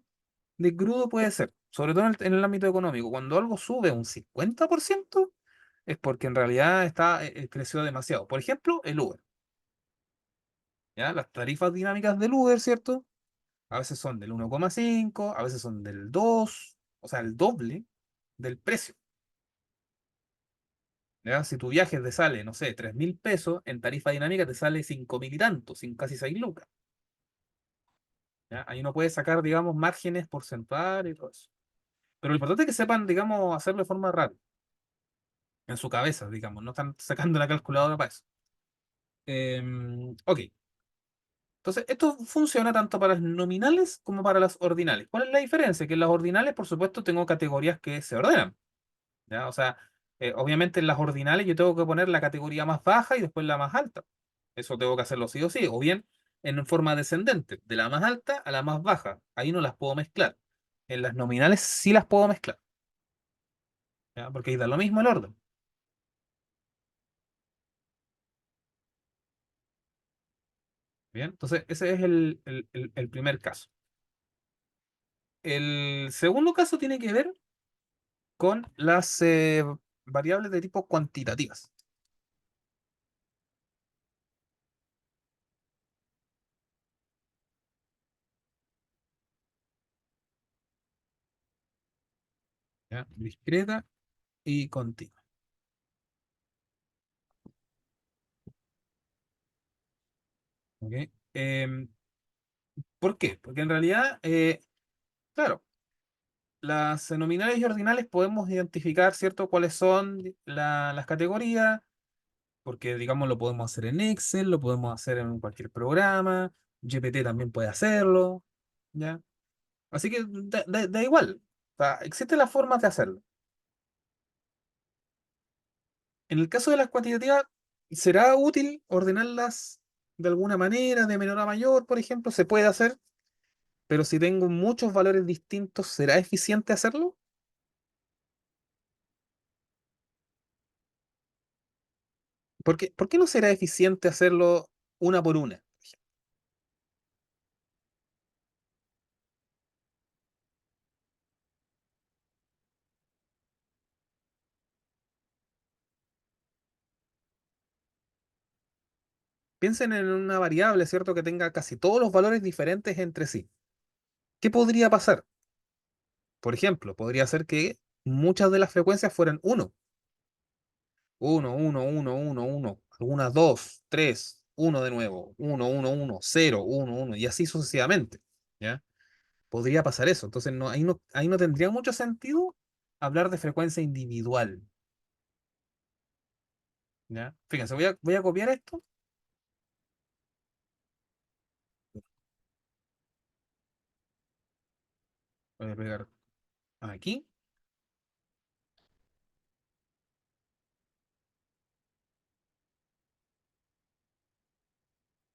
crudo puede ser, sobre todo en el ámbito económico. Cuando algo sube un 50%, es porque en realidad creció demasiado. Por ejemplo, el Uber. ¿Ya? Las tarifas dinámicas del Uber, ¿cierto? A veces son del 1,5, a veces son del 2, o sea, el doble del precio. ¿Ya? Si tu viaje te sale, no sé, 3.000 pesos, en tarifa dinámica te sale 5.000 y tanto, sin casi 6 lucas. ¿Ya? Ahí uno puede sacar, digamos, márgenes porcentuales y todo eso. Pero lo importante es que sepan, digamos, hacerlo de forma rápida, en su cabeza, digamos, no están sacando la calculadora para eso. Ok, Entonces, esto funciona tanto para las nominales como para las ordinales. ¿Cuál es la diferencia? Que en las ordinales, por supuesto, tengo categorías que se ordenan, ¿ya? O sea, obviamente en las ordinales yo tengo que poner la categoría más baja y después la más alta. Eso tengo que hacerlo sí o sí, o bien en forma descendente, de la más alta a la más baja. Ahí no las puedo mezclar. En las nominales sí las puedo mezclar, ¿ya? Porque ahí da lo mismo el orden. Bien, entonces ese es el primer caso. El segundo caso tiene que ver con las variables de tipo cuantitativas. ¿Ya? Discreta y continua. ¿Ok? ¿Por qué? Porque en realidad, claro, las nominales y ordinales podemos identificar, ¿cierto?, cuáles son las categorías, porque, digamos, lo podemos hacer en Excel, lo podemos hacer en cualquier programa, GPT también puede hacerlo, ¿ya? Así que da igual. O sea, existen las formas de hacerlo. En el caso de las cuantitativas, ¿será útil ordenarlas de alguna manera, de menor a mayor, por ejemplo? Se puede hacer, pero si tengo muchos valores distintos, ¿será eficiente hacerlo? Por qué no será eficiente hacerlo una por una? Piensen en una variable, ¿cierto?, que tenga casi todos los valores diferentes entre sí. ¿Qué podría pasar? Por ejemplo, podría ser que muchas de las frecuencias fueran uno, uno, uno, uno, uno, uno, algunas 2, 3, uno de nuevo, uno, uno, uno, cero, uno, uno, y así sucesivamente. ¿Ya? Podría pasar eso. Entonces, ahí no tendría mucho sentido hablar de frecuencia individual. ¿Ya? Fíjense, voy a copiar esto. Voy a pegar aquí.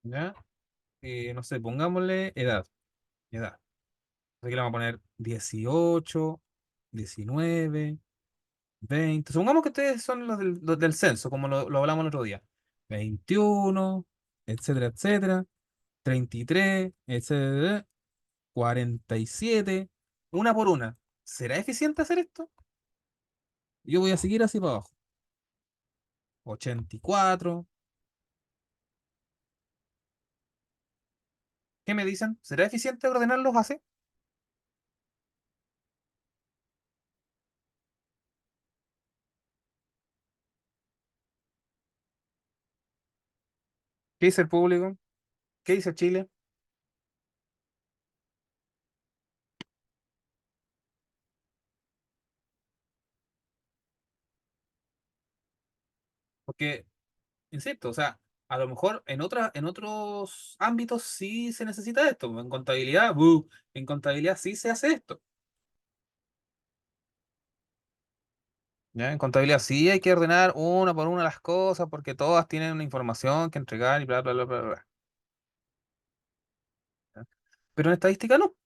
¿Ya? No sé, pongámosle edad. Edad. Aquí le vamos a poner 18, 19, 20. Supongamos que ustedes son los del censo, como lo hablamos el otro día. 21, etcétera, etcétera. 33, etcétera. 47. Una por una. ¿Será eficiente hacer esto? Yo voy a seguir así para abajo. 84. ¿Qué me dicen? ¿Será eficiente ordenarlos así? ¿Qué dice el público? ¿Qué dice Chile? Porque, insisto, o sea, a lo mejor en otros ámbitos sí se necesita esto. En contabilidad, en contabilidad sí se hace esto. ¿Ya? En contabilidad sí hay que ordenar una por una las cosas porque todas tienen una información que entregar y bla, bla, bla, bla, bla. ¿Ya? Pero en estadística no.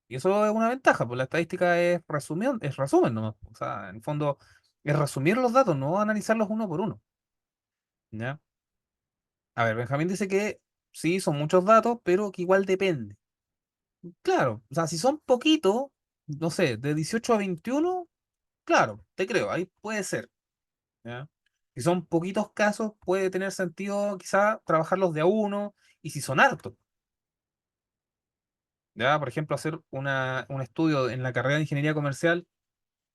Y eso es una ventaja, pues la estadística es resumen nomás. O sea, en el fondo es resumir los datos, no analizarlos uno por uno. ¿Ya? A ver, Benjamín dice que sí, son muchos datos, pero que igual depende. Claro, o sea, si son poquitos, no sé, de 18 a 21, claro, te creo, ahí puede ser. ¿Ya? Si son poquitos casos, puede tener sentido quizá trabajarlos de a uno, y si son hartos, ¿ya? Por ejemplo, hacer un estudio en la carrera de ingeniería comercial,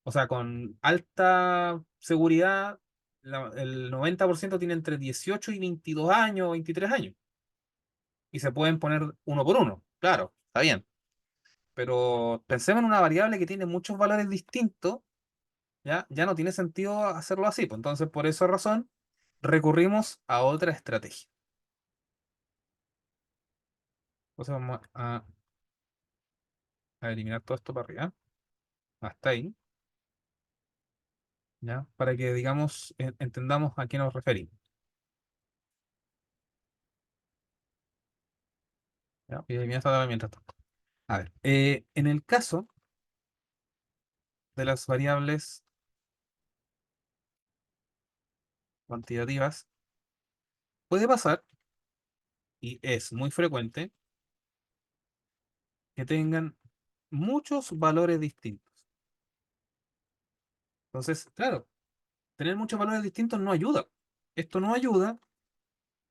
o sea, con alta seguridad, el 90% tiene entre 18 y 22 años, 23 años, y se pueden poner uno por uno, claro, está bien. Pero pensemos en una variable que tiene muchos valores distintos, ¿ya? Ya no tiene sentido hacerlo así, pues entonces por esa razón recurrimos a otra estrategia. Entonces vamos a eliminar todo esto para arriba. Hasta ahí. ¿Ya? Para que, digamos, entendamos a qué nos referimos. ¿Ya? Y elimina esta tabla mientras tanto. A ver, en el caso de las variables cuantitativas, puede pasar, y es muy frecuente, que tengan muchos valores distintos. Entonces, claro, tener muchos valores distintos no ayuda. Esto no ayuda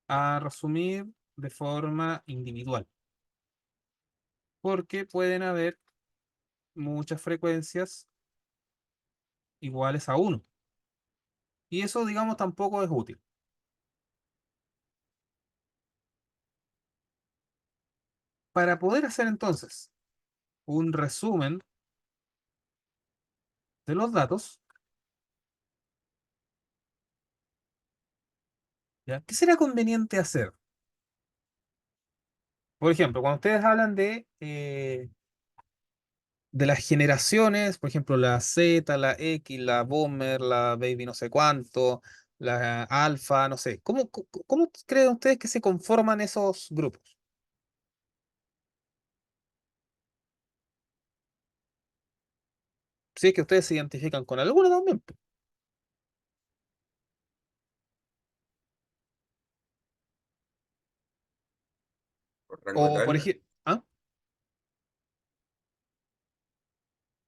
a resumir de forma individual, porque pueden haber muchas frecuencias iguales a uno. Y eso, digamos, tampoco es útil. Para poder hacer entonces un resumen de los datos, ¿ya? ¿Qué será conveniente hacer? Por ejemplo, cuando ustedes hablan de las generaciones, por ejemplo, la Z, la X, la Boomer, la Baby no sé cuánto, la Alpha, no sé, ¿cómo creen ustedes que se conforman esos grupos? Si es que ustedes se identifican con alguno también, po. Por rango O por etario. ejemplo,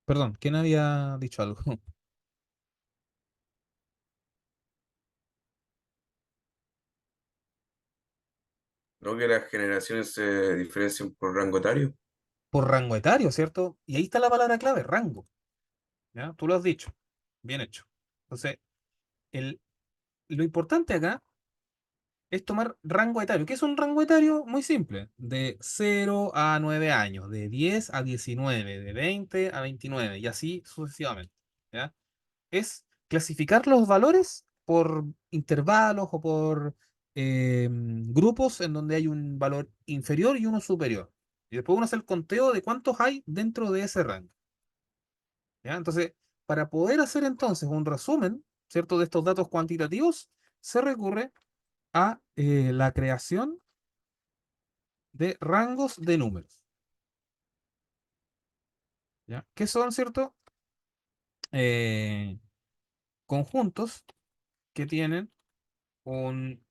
perdón, ¿quién había dicho algo? No que las generaciones se diferencien por rango etario. Por rango etario, ¿cierto? Y ahí está la palabra clave, rango. ¿Ya? Tú lo has dicho. Bien hecho. Entonces, el, lo importante acá es tomar rango etario. ¿Qué es un rango etario? Muy simple. De 0 a 9 años, de 10 a 19, de 20 a 29 y así sucesivamente. ¿Ya? Es clasificar los valores por intervalos o por grupos en donde hay un valor inferior y uno superior. Y después uno hace el conteo de cuántos hay dentro de ese rango. ¿Ya? Entonces, para poder hacer entonces un resumen, ¿cierto?, de estos datos cuantitativos, se recurre a la creación de rangos de números. ¿Ya? Que son, ¿cierto? Eh, Conjuntos que tienen un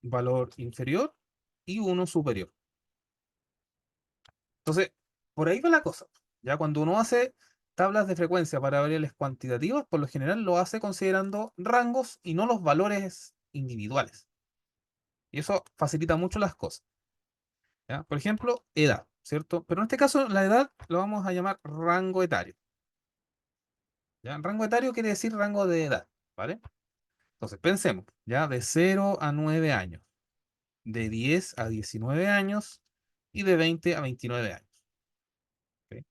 valor inferior y uno superior. Entonces, por ahí va la cosa. Ya cuando uno hace tablas de frecuencia para variables cuantitativas, por lo general lo hace considerando rangos y no los valores individuales. Y eso facilita mucho las cosas. ¿Ya? Por ejemplo, edad, ¿cierto? Pero en este caso, la edad lo vamos a llamar rango etario. ¿Ya? Rango etario quiere decir rango de edad, ¿vale? Entonces, pensemos, ¿ya? De 0 a 9 años, de 10 a 19 años y de 20 a 29 años. ¿Ok?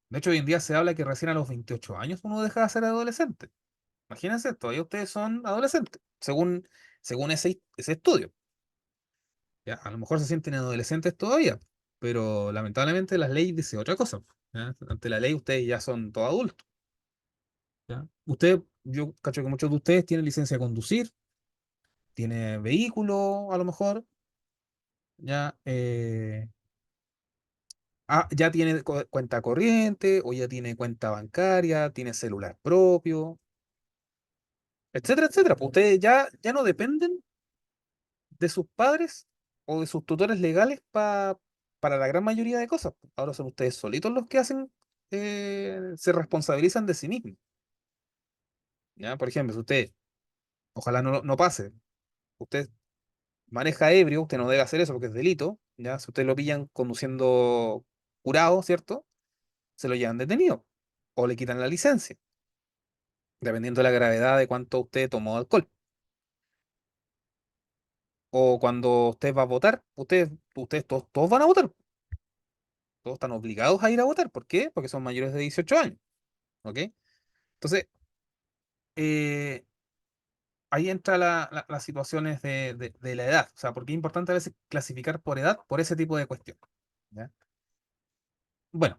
De hecho, hoy en día se habla que recién a los 28 años uno deja de ser adolescente. Imagínense, todavía ustedes son adolescentes, según ese estudio. ¿Ya? A lo mejor se sienten adolescentes todavía, pero lamentablemente la ley dice otra cosa. ¿Ya? Ante la ley ustedes ya son todos adultos. ¿Ya? Yo cacho que muchos de ustedes tienen licencia de conducir, tienen vehículo a lo mejor, ya, ya tiene cuenta corriente o ya tiene cuenta bancaria, tiene celular propio, etcétera, etcétera. Pues ustedes ya no dependen de sus padres o de sus tutores legales para la gran mayoría de cosas. Ahora son ustedes solitos los que se responsabilizan de sí mismos. ¿Ya? Por ejemplo, si usted, ojalá no pase, usted maneja ebrio, usted no debe hacer eso porque es delito, ¿ya? Si usted lo pillan conduciendo curado, ¿cierto? Se lo llevan detenido o le quitan la licencia, dependiendo de la gravedad de cuánto usted tomó de alcohol. O cuando usted va a votar, ustedes todos van a votar. Todos están obligados a ir a votar. ¿Por qué? Porque son mayores de 18 años. ¿Ok? Entonces, eh, ahí entra las situaciones de la edad. O sea, porque es importante a veces clasificar por edad por ese tipo de cuestión. ¿Ya? Bueno,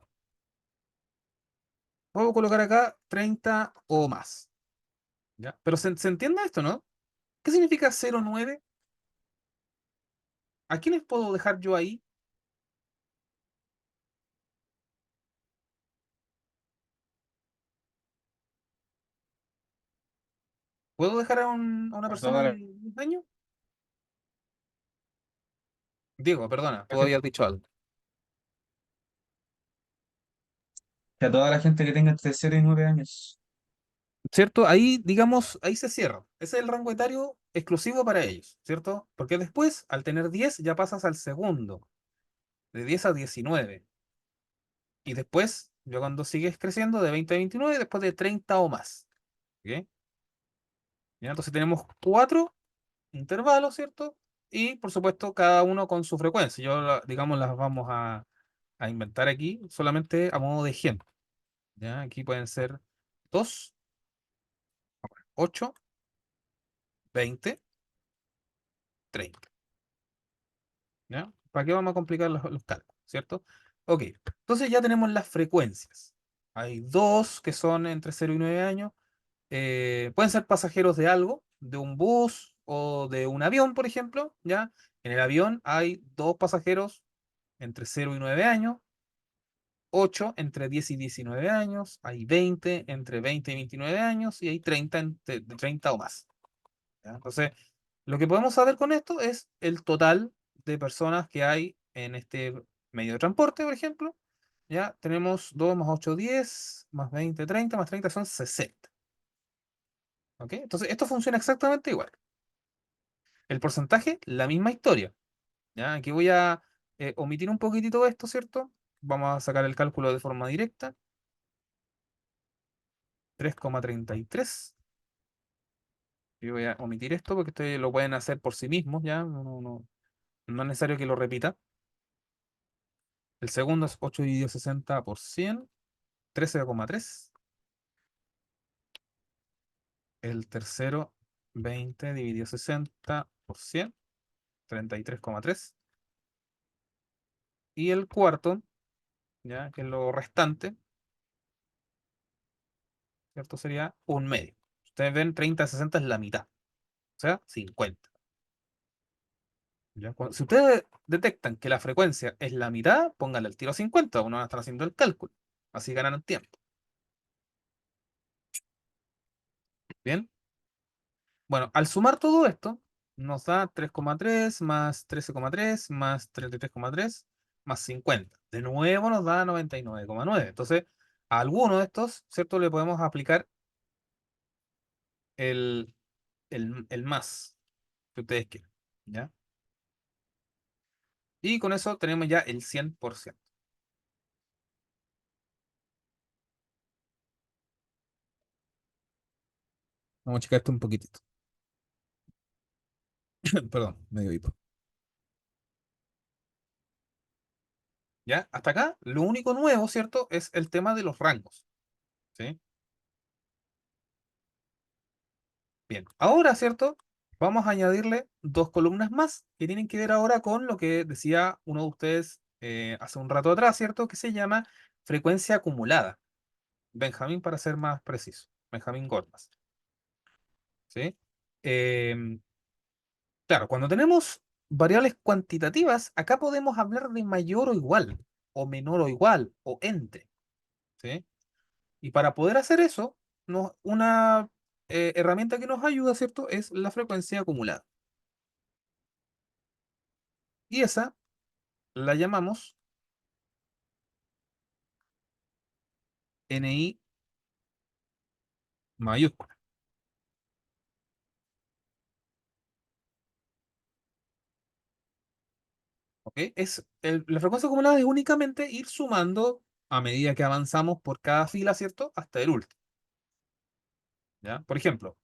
puedo colocar acá 30 o más. ¿Ya? Pero se entiende esto, ¿no? ¿Qué significa 0,9? ¿A quiénes puedo dejar yo ahí? ¿Puedo dejar a una persona de 10 años? Diego, perdona, tú habías dicho algo. Que a toda la gente que tenga entre 0 y 9 años. ¿Cierto? Ahí, digamos, ahí se cierra. Ese es el rango etario exclusivo para ellos, ¿cierto? Porque después, al tener 10 ya pasas al segundo, de 10 a 19. Y después, ya cuando sigues creciendo, de 20 a 29, después de 30 o más. ¿Ok? ¿Ya? Entonces tenemos 4 intervalos, ¿cierto? Y, por supuesto, cada uno con su frecuencia. Yo, digamos, las vamos a inventar aquí solamente a modo de ejemplo. ¿Ya? Aquí pueden ser 2, 8, 20, 30. ¿Ya? ¿Para qué vamos a complicar los cálculos, ¿cierto? Ok, entonces ya tenemos las frecuencias. Hay dos que son entre 0 y 9 años. Pueden ser pasajeros de algo, de un bus o de un avión, por ejemplo, ¿ya? En el avión hay dos pasajeros entre 0 y 9 años, 8 entre 10 y 19 años, hay 20 entre 20 y 29 años y hay 30 de 30 o más. ¿Ya? Entonces, lo que podemos saber con esto es el total de personas que hay en este medio de transporte, por ejemplo. Ya tenemos 2 más 8, 10, más 20, 30, más 30 son 60. ¿Ok? Entonces, esto funciona exactamente igual. El porcentaje, la misma historia. ¿Ya? Aquí voy a omitir un poquitito esto, ¿cierto? Vamos a sacar el cálculo de forma directa. 3,33. Yo voy a omitir esto porque esto lo pueden hacer por sí mismos, ¿ya? No es necesario que lo repita. El segundo es 8 dividido 60 por 100, 13,3. El tercero, 20 dividido 60 por 100, 33,3. Y el cuarto, ya que es lo restante, ¿cierto? Sería un medio. Ustedes ven 30 de 60 es la mitad, o sea, 50. ¿Ya? Si ustedes detectan que la frecuencia es la mitad, pónganle el tiro a 50, uno va a estar haciendo el cálculo. Así ganan tiempo. Bien. Bueno, al sumar todo esto, nos da 3,3 más 13,3 más 33,3 más 50. De nuevo nos da 99,9. Entonces, a alguno de estos, ¿cierto? Le podemos aplicar el, el más que ustedes quieran. ¿Ya? Y con eso tenemos ya el 100%. Vamos a checar esto un poquitito. Perdón, medio hipo. ¿Ya? Hasta acá, lo único nuevo, ¿cierto? Es el tema de los rangos. ¿Sí? Bien, ahora, ¿cierto? Vamos a añadirle dos columnas más que tienen que ver ahora con lo que decía uno de ustedes hace un rato atrás, ¿cierto? Que se llama frecuencia acumulada. Benjamín, para ser más preciso. Benjamín Gordas. ¿Sí? Em, claro, cuando tenemos variables cuantitativas, acá podemos hablar de mayor o igual, o menor o igual, o entre. ¿Sí? Y para poder hacer eso, una herramienta que nos ayuda, ¿cierto? Es la frecuencia acumulada. Y esa la llamamos NI mayúscula. ¿Ok? La frecuencia acumulada es únicamente ir sumando a medida que avanzamos por cada fila, ¿cierto? Hasta el último. ¿Ya? Por ejemplo,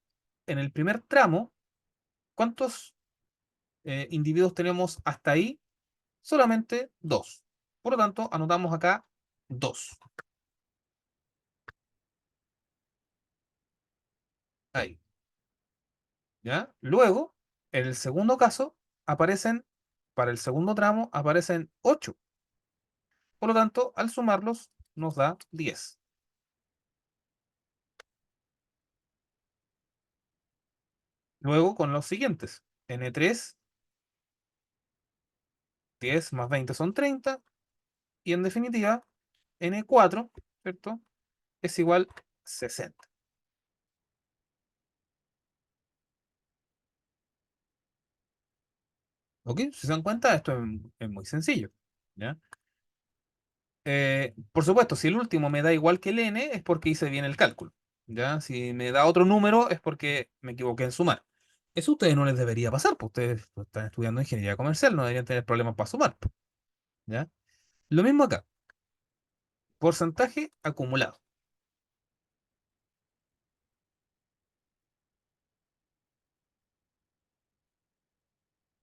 en el primer tramo, ¿cuántos individuos tenemos hasta ahí? Solamente dos. Por lo tanto, anotamos acá 2. Ahí. ¿Ya? Luego, en el segundo caso, aparecen, para el segundo tramo, aparecen 8. Por lo tanto, al sumarlos, nos da 10. Luego, con los siguientes, N3, 10 más 20 son 30. Y en definitiva, N4, ¿cierto? Es igual 60. ¿Ok? Si se dan cuenta, esto es muy sencillo. ¿Ya? Por supuesto, si el último me da igual que el n, es porque hice bien el cálculo. ¿Ya? Si me da otro número, es porque me equivoqué en sumar. Eso a ustedes no les debería pasar, pues ustedes están estudiando ingeniería comercial, no deberían tener problemas para sumar. ¿Ya? Lo mismo acá. Porcentaje acumulado.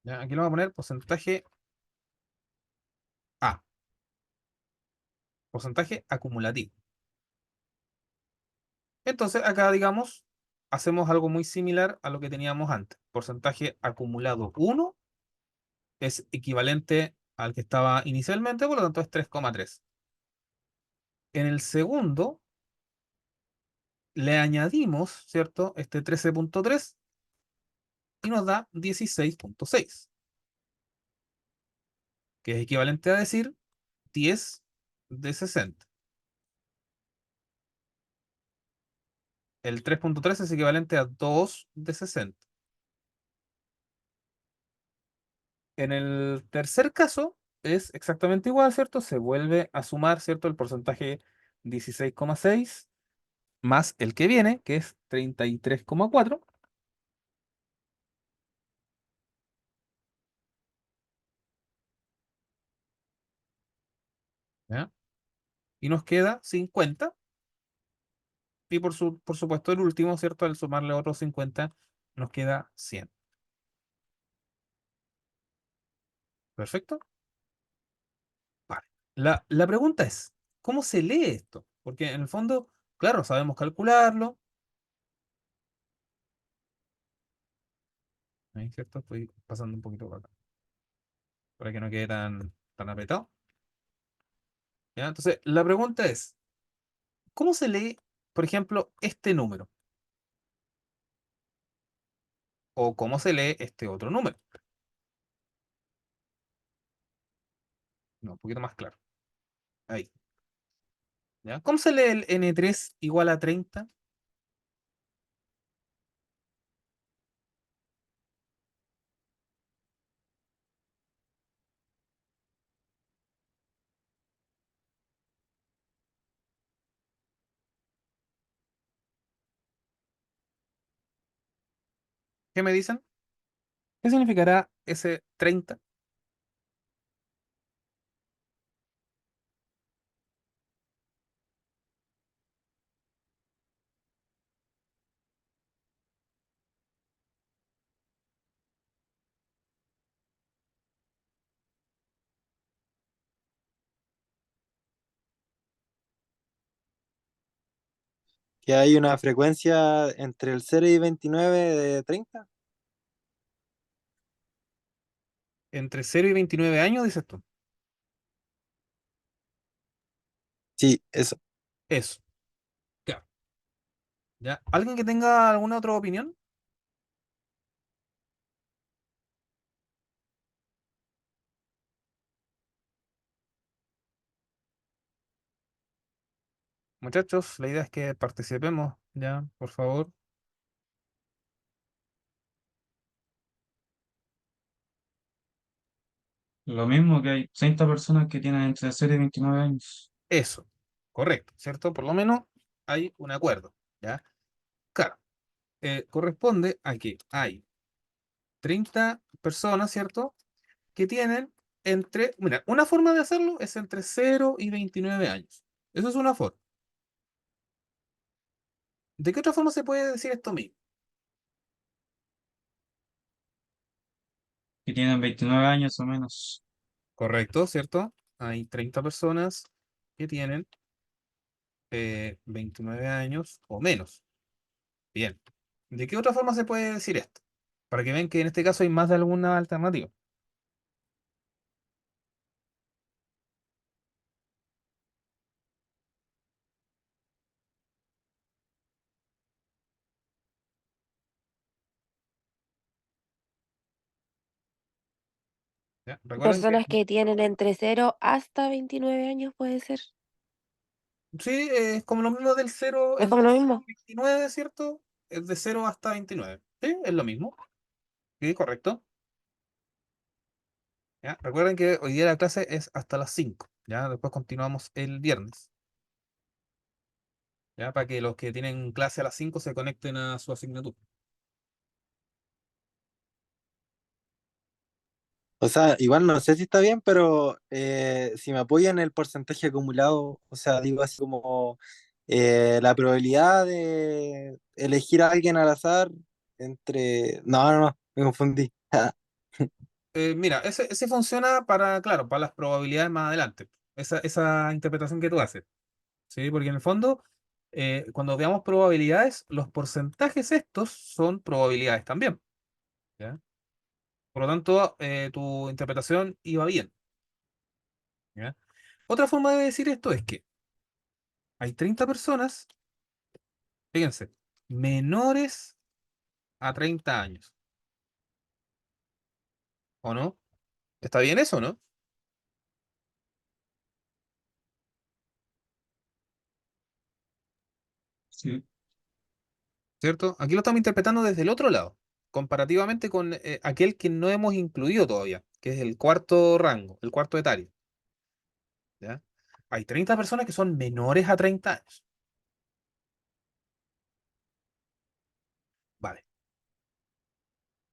¿Ya? Aquí lo voy a poner porcentaje A. Porcentaje acumulativo. Entonces, acá, digamos, hacemos algo muy similar a lo que teníamos antes. Porcentaje acumulado 1 es equivalente al que estaba inicialmente, por lo tanto es 3,3. En el segundo, le añadimos, ¿cierto? Este 13,3 y nos da 16,6, que es equivalente a decir 10 de 60. El 3,3 es equivalente a 2 de 60. En el tercer caso es exactamente igual, ¿cierto? Se vuelve a sumar, ¿cierto? El porcentaje 16,6 más el que viene, que es 33,4. ¿Ya? Y nos queda 50. Y por supuesto el último, ¿cierto? Al sumarle otros 50, nos queda 100. ¿Perfecto? Vale. La pregunta es, ¿cómo se lee esto? Porque en el fondo, claro, sabemos calcularlo. Ahí, ¿cierto? Estoy pasando un poquito para acá, para que no quede tan apretado. ¿Ya? Entonces, la pregunta es, ¿cómo se lee, por ejemplo, este número? ¿O cómo se lee este otro número? No, un poquito más claro. Ahí. ¿Ya? ¿Cómo se lee el N3 igual a 30? ¿Qué me dicen? ¿Qué significará ese 30? Que hay una frecuencia entre el 0 y 29 de 30. Entre 0 y 29 años, dices tú. Sí, eso. Eso. Claro. ¿Ya? ¿Alguien que tenga alguna otra opinión? Muchachos, la idea es que participemos, ya, por favor. Lo mismo que hay 30 personas que tienen entre 0 y 29 años. Eso, correcto, ¿cierto? Por lo menos hay un acuerdo, ¿ya? Claro, corresponde a que hay 30 personas, ¿cierto? Que tienen mira, una forma de hacerlo es entre 0 y 29 años. Eso es una forma. ¿De qué otra forma se puede decir esto mismo? Que tienen 29 años o menos. Correcto, ¿cierto? Hay 30 personas que tienen 29 años o menos. Bien. ¿De qué otra forma se puede decir esto? Para que vean que en este caso hay más de alguna alternativa. ¿Ya? Recuerden que Personas que tienen entre 0 hasta 29 años, puede ser. sí, es como lo mismo del cero, Es el como de lo 0 mismo. a 29, ¿cierto? Es de 0 hasta 29. Sí, es lo mismo. Sí, correcto. ¿Ya? Recuerden que hoy día la clase es hasta las 5. ¿Ya? Después continuamos el viernes. ¿Ya? Para que los que tienen clase a las 5 se conecten a su asignatura. O sea, igual no sé si está bien, pero si me apoyan el porcentaje acumulado, o sea, digo así como la probabilidad de elegir a alguien al azar entre... No, no, no, me confundí. Mira, ese funciona para, claro, para las probabilidades más adelante. Esa interpretación que tú haces. ¿Sí? Porque en el fondo, cuando veamos probabilidades, los porcentajes estos son probabilidades también. ¿Ya? Por lo tanto, tu interpretación iba bien. ¿Ya? Otra forma de decir esto es que hay 30 personas, fíjense, menores a 30 años. ¿O no? ¿Está bien eso, no? Sí. ¿Cierto? Aquí lo estamos interpretando desde el otro lado, comparativamente con aquel que no hemos incluido todavía, que es el cuarto rango, el cuarto etario. ¿Ya? Hay 30 personas que son menores a 30 años. Vale.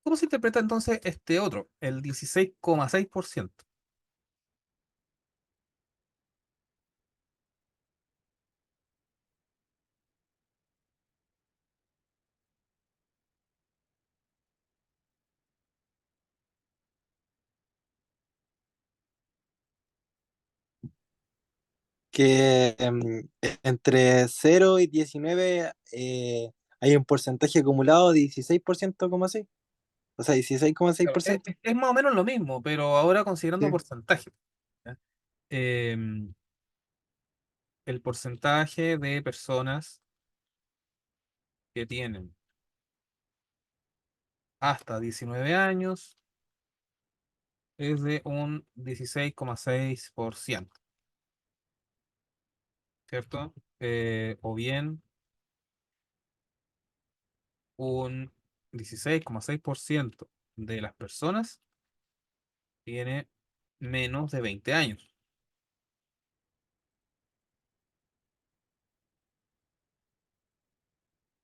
¿Cómo se interpreta entonces este otro, el 16,6%? Que entre 0 y 19 hay un porcentaje acumulado de 16%, como así. O sea, dieciséis coma seis Claro, por ciento es más o menos lo mismo, pero ahora considerando Sí. porcentaje. ¿Ya? El porcentaje de personas que tienen hasta 19 años es de un 16,6%, ¿cierto? O bien un 16,6% de las personas tiene menos de 20 años,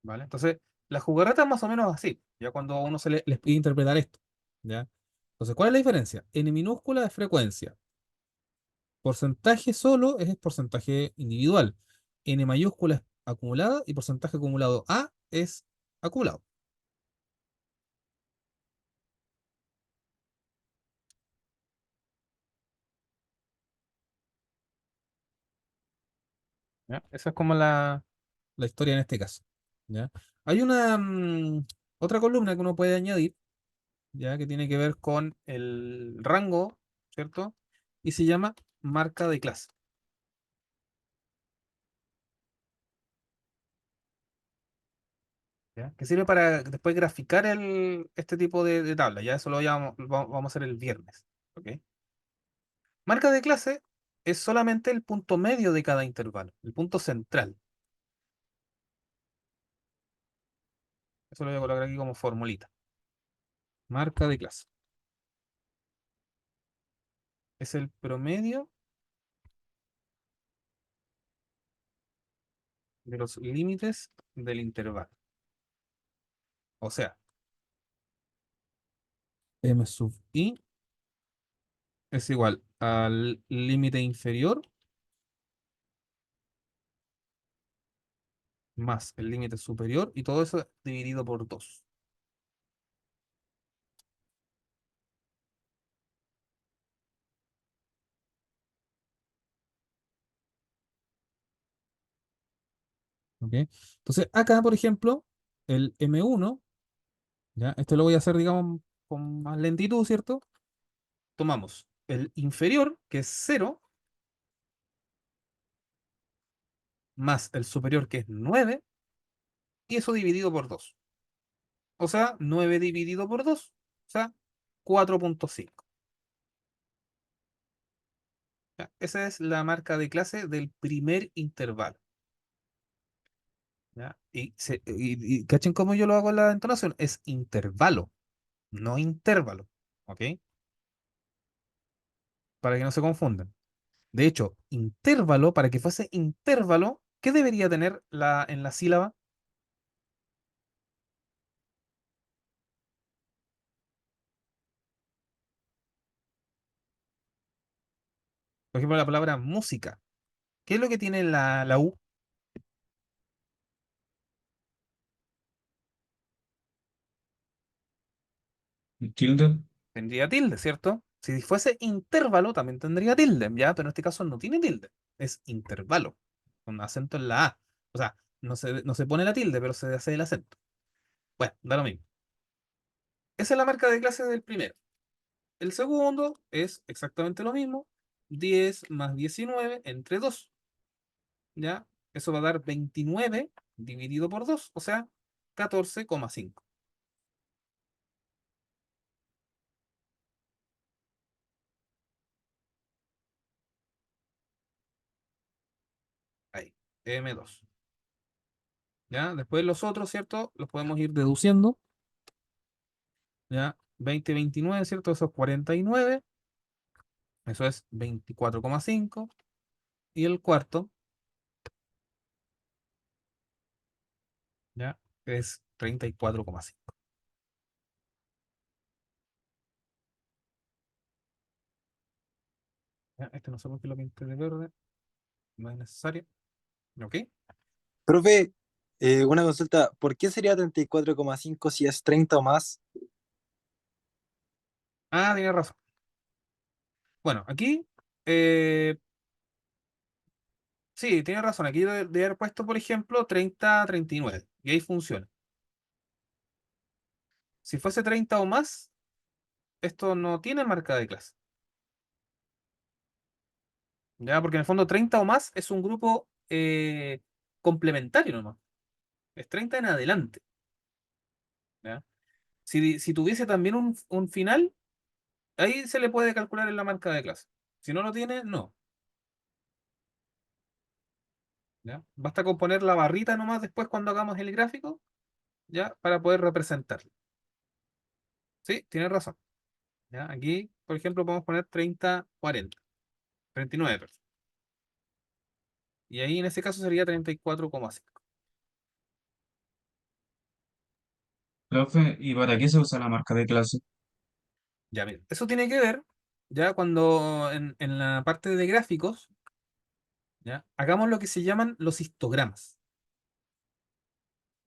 ¿vale? Entonces, la jugarreta es más o menos así, ya cuando a uno les pide interpretar esto, ¿ya? Entonces, ¿cuál es la diferencia? N minúscula es frecuencia, porcentaje solo es porcentaje individual, N mayúscula es acumulada y porcentaje acumulado A es acumulado, ¿ya? Esa es como la historia en este caso, ¿ya? Hay una otra columna que uno puede añadir, ya que tiene que ver con el rango, ¿cierto? Y se llama marca de clase, ¿ya? Que sirve para después graficar este tipo de tabla, ya eso lo vamos a hacer el viernes, ¿ok? Marca de clase es solamente el punto medio de cada intervalo, el punto central. Eso lo voy a colocar aquí como formulita. Marca de clase es el promedio de los límites del intervalo. O sea, m sub i es igual al límite inferior más el límite superior y todo eso dividido por 2. ¿Ok? Entonces, acá, por ejemplo, el M1 ¿Ya? Este lo voy a hacer, digamos, con más lentitud, ¿cierto? Tomamos el inferior, que es 0, más el superior, que es 9, y eso dividido por 2. O sea, 9 dividido por 2, o sea, 4,5. ¿Ya? Esa es la marca de clase del primer intervalo. ¿Ya? Y ¿cachen cómo yo lo hago en la entonación? Es intervalo, no intervalo. ¿Ok? Para que no se confundan. De hecho, intervalo, para que fuese intervalo, ¿qué debería tener en la sílaba? Por ejemplo, la palabra música. ¿Qué es lo que tiene la U? Tilde. Tendría tilde, ¿cierto? Si fuese intervalo, también tendría tilde, ¿ya? Pero en este caso no tiene tilde. Es intervalo, con acento en la A. O sea, no se pone la tilde, pero se hace el acento. Bueno, da lo mismo. Esa es la marca de clase del primero. El segundo es exactamente lo mismo. 10 más 19 entre 2. ¿Ya? Eso va a dar 29 dividido por 2, o sea, 14,5. Ahí, M2. ¿Ya? Después los otros, ¿cierto? Los podemos ir deduciendo. ¿Ya? 20, 29, ¿cierto? Eso es 49. Eso es 24,5. Y el cuarto, ¿ya? Es 34,5. ¿Ya? Este no sé por qué lo pinté de verde. No es necesario. ¿Ok? Profe, una consulta, ¿por qué sería 34,5 si es 30 o más? Ah, tiene razón. Bueno, aquí, eh, sí, tiene razón. Aquí de haber puesto, por ejemplo, 30, 39. Y ahí funciona. Si fuese 30 o más, esto no tiene marca de clase. ¿Ya? Porque en el fondo 30 o más es un grupo complementario nomás. Es 30 en adelante. ¿Ya? Si tuviese también un final, ahí se le puede calcular en la marca de clase. Si no lo tiene, no. ¿Ya? Basta con poner la barrita nomás después cuando hagamos el gráfico, ¿ya? Para poder representarlo. Sí, tiene razón. ¿Ya? Aquí, por ejemplo, podemos poner 30, 40, 39, perdón. Y ahí en ese caso sería 34,5. Profe, ¿y para qué se usa la marca de clase? Ya, mira, eso tiene que ver, ya cuando en la parte de gráficos, ¿ya? Hagamos lo que se llaman los histogramas.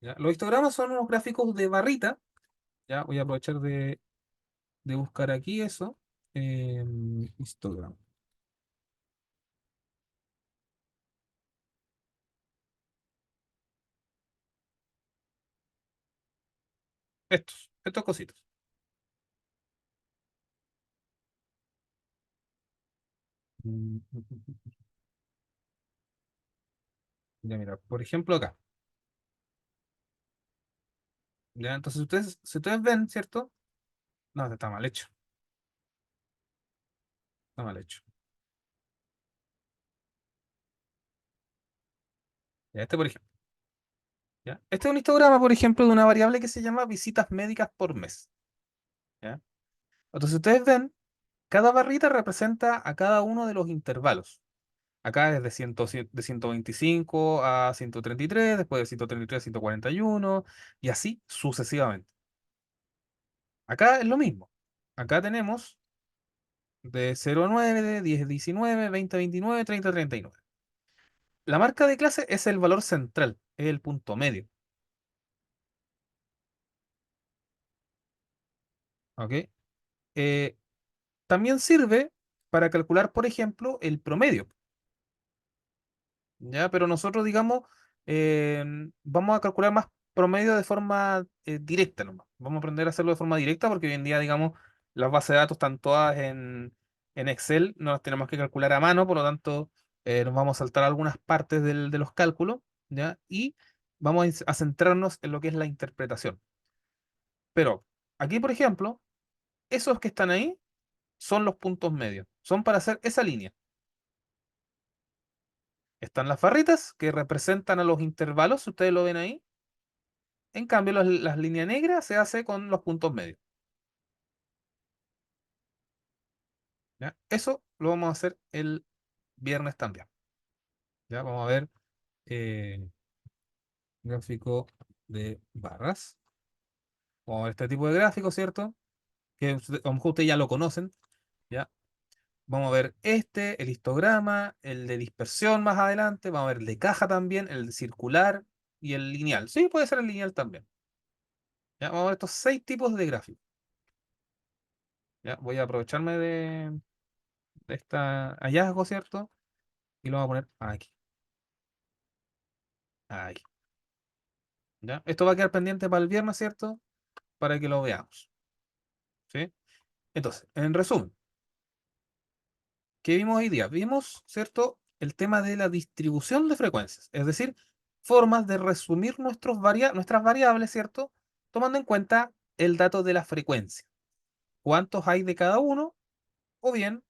¿Ya? Los histogramas son unos gráficos de barrita. Ya voy a aprovechar de buscar aquí eso. Histograma. Estos cositos. Mm, Ya mira, por ejemplo acá. Ya, entonces si ustedes ven, ¿cierto? No, este está mal hecho. Está mal hecho. Ya, este por ejemplo. ¿Ya? Este es un histograma, por ejemplo, de una variable que se llama visitas médicas por mes. ¿Ya? Entonces ustedes ven, cada barrita representa a cada uno de los intervalos. Acá es de 125 a 133, después de 133 a 141, y así sucesivamente. Acá es lo mismo. Acá tenemos de 0 a 9, de 10 a 19, 20 a 29, 30 a 39. La marca de clase es el valor central, es el punto medio. ¿Ok? Eh, También sirve para calcular, por ejemplo, el promedio. ¿Ya? Pero nosotros, digamos, vamos a calcular más promedio de forma directa nomás. Vamos a aprender a hacerlo de forma directa porque hoy en día, digamos, las bases de datos están todas en Excel, no las tenemos que calcular a mano, por lo tanto, nos vamos a saltar algunas partes de los cálculos, ¿ya? Y vamos a centrarnos en lo que es la interpretación. Pero aquí, por ejemplo, esos que están ahí son los puntos medios, son para hacer esa línea. Están las barritas que representan a los intervalos, si ustedes lo ven ahí. En cambio, las líneas negras se hace con los puntos medios. ¿Ya? Eso lo vamos a hacer el viernes también. Ya vamos a ver gráfico de barras. Vamos a ver este tipo de gráfico, ¿cierto? Que a lo mejor ustedes ya lo conocen. ¿Ya? Vamos a ver este, el histograma, el de dispersión más adelante. Vamos a ver el de caja también, el de circular y el lineal. Sí, puede ser el lineal también. ¿Ya? Vamos a ver estos 6 tipos de gráficos. ¿Ya? Voy a aprovecharme de este hallazgo, ¿cierto? Y lo voy a poner aquí. Aquí. ¿Ya? Esto va a quedar pendiente para el viernes, ¿cierto? Para que lo veamos. ¿Sí? Entonces, en resumen, ¿qué vimos hoy día? Vimos, ¿cierto? El tema de la distribución de frecuencias, es decir, formas de resumir nuestras variables, ¿cierto? Tomando en cuenta el dato de la frecuencia. ¿Cuántos hay de cada uno? O bien,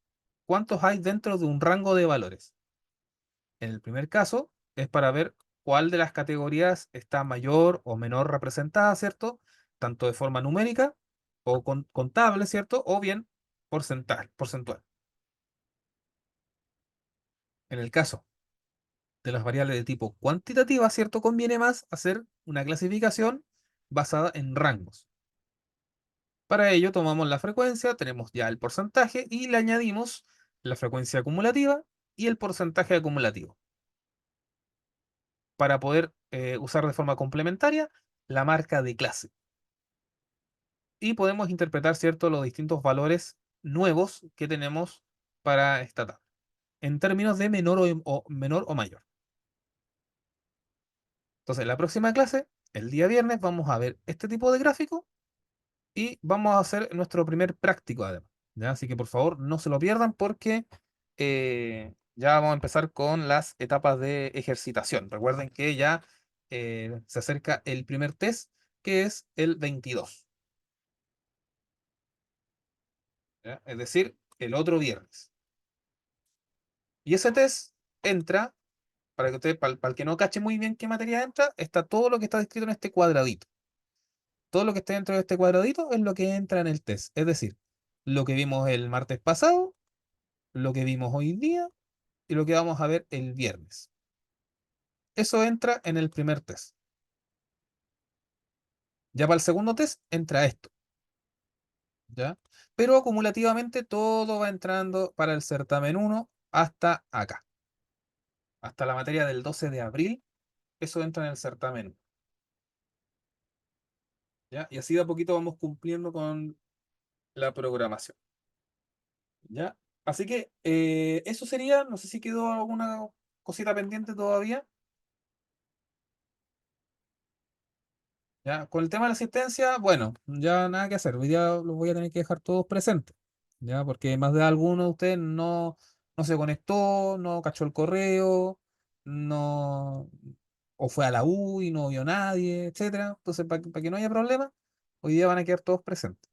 ¿cuántos hay dentro de un rango de valores? En el primer caso, es para ver cuál de las categorías está mayor o menor representada, ¿cierto? Tanto de forma numérica o contable, ¿cierto? O bien porcentual. En el caso de las variables de tipo cuantitativa, ¿cierto? Conviene más hacer una clasificación basada en rangos. Para ello tomamos la frecuencia, tenemos ya el porcentaje y le añadimos la frecuencia acumulativa y el porcentaje acumulativo para poder usar de forma complementaria la marca de clase. Y podemos interpretar, ¿cierto?, los distintos valores nuevos que tenemos para esta tabla, en términos de menor o mayor. Entonces, en la próxima clase, el día viernes, vamos a ver este tipo de gráfico y vamos a hacer nuestro primer práctico además. ¿Ya? Así que por favor no se lo pierdan porque ya vamos a empezar con las etapas de ejercitación. Recuerden que ya se acerca el primer test, que es el 22. ¿Ya? Es decir, el otro viernes. Y ese test entra, para que usted, para el que no cache muy bien qué materia entra, está todo lo que está descrito en este cuadradito. Todo lo que esté dentro de este cuadradito es lo que entra en el test. Es decir, lo que vimos el martes pasado, lo que vimos hoy día y lo que vamos a ver el viernes. Eso entra en el primer test. Ya para el segundo test entra esto, ¿ya? Pero acumulativamente todo va entrando para el certamen uno hasta acá. Hasta la materia del 12 de abril, eso entra en el certamen 1, ¿ya? Y así de a poquito vamos cumpliendo con la programación, ¿ya? Así que eso sería, no sé si quedó alguna cosita pendiente todavía. Ya, con el tema de la asistencia, bueno, ya nada que hacer. Hoy día los voy a tener que dejar todos presentes. Ya, porque más de alguno de ustedes no se conectó, no cachó el correo, no, o fue a la U y no vio nadie, etcétera. Entonces, para que no haya problema, hoy día van a quedar todos presentes.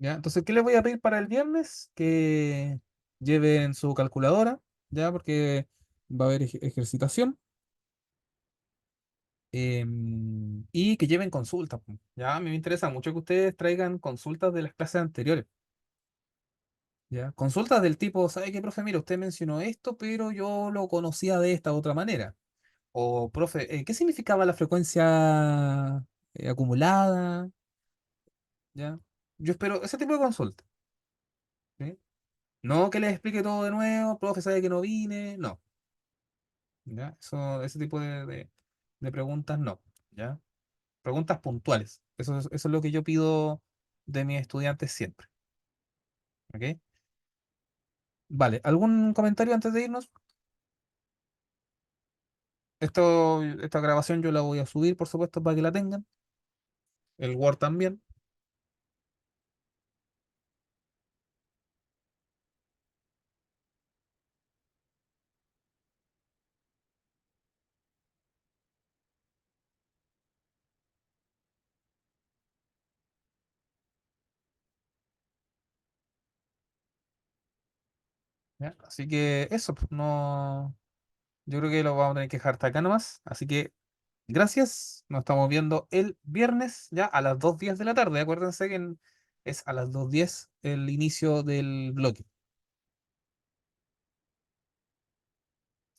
¿Ya? Entonces, ¿qué les voy a pedir para el viernes? Que lleven su calculadora, ya, porque va a haber ejercitación. Y que lleven consultas, po. Ya, a mí me interesa mucho que ustedes traigan consultas de las clases anteriores. Ya, consultas del tipo, ¿sabe qué, profe? Mira, usted mencionó esto, pero yo lo conocía de esta otra manera. O, profe, ¿qué significaba la frecuencia acumulada? Ya, yo espero ese tipo de consulta. ¿Sí? No que les explique todo de nuevo, profe, ¿sabe que no vine? No. ¿Ya? Ese tipo de preguntas no. ¿Ya? Preguntas puntuales. Eso es lo que yo pido de mis estudiantes siempre. ¿Ok? Vale, ¿algún comentario antes de irnos? Esta grabación yo la voy a subir, por supuesto, para que la tengan. El Word también. ¿Ya? Así que eso, pues, no, yo creo que lo vamos a tener que dejar hasta acá nomás. Así que gracias. Nos estamos viendo el viernes ya a las 2:10 de la tarde. Acuérdense que es a las 2:10 el inicio del bloque.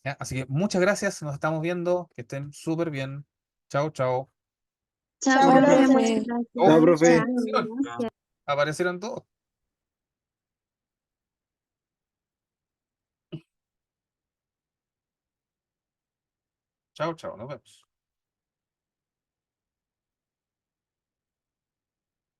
¿Ya? Así que muchas gracias. Nos estamos viendo. Que estén súper bien. Chao, chao. Chao, Chao, profe, muchas profe. gracias. Chao, Oh, profe. Chao. aparecieron todos. Chao, chao. Nos vemos.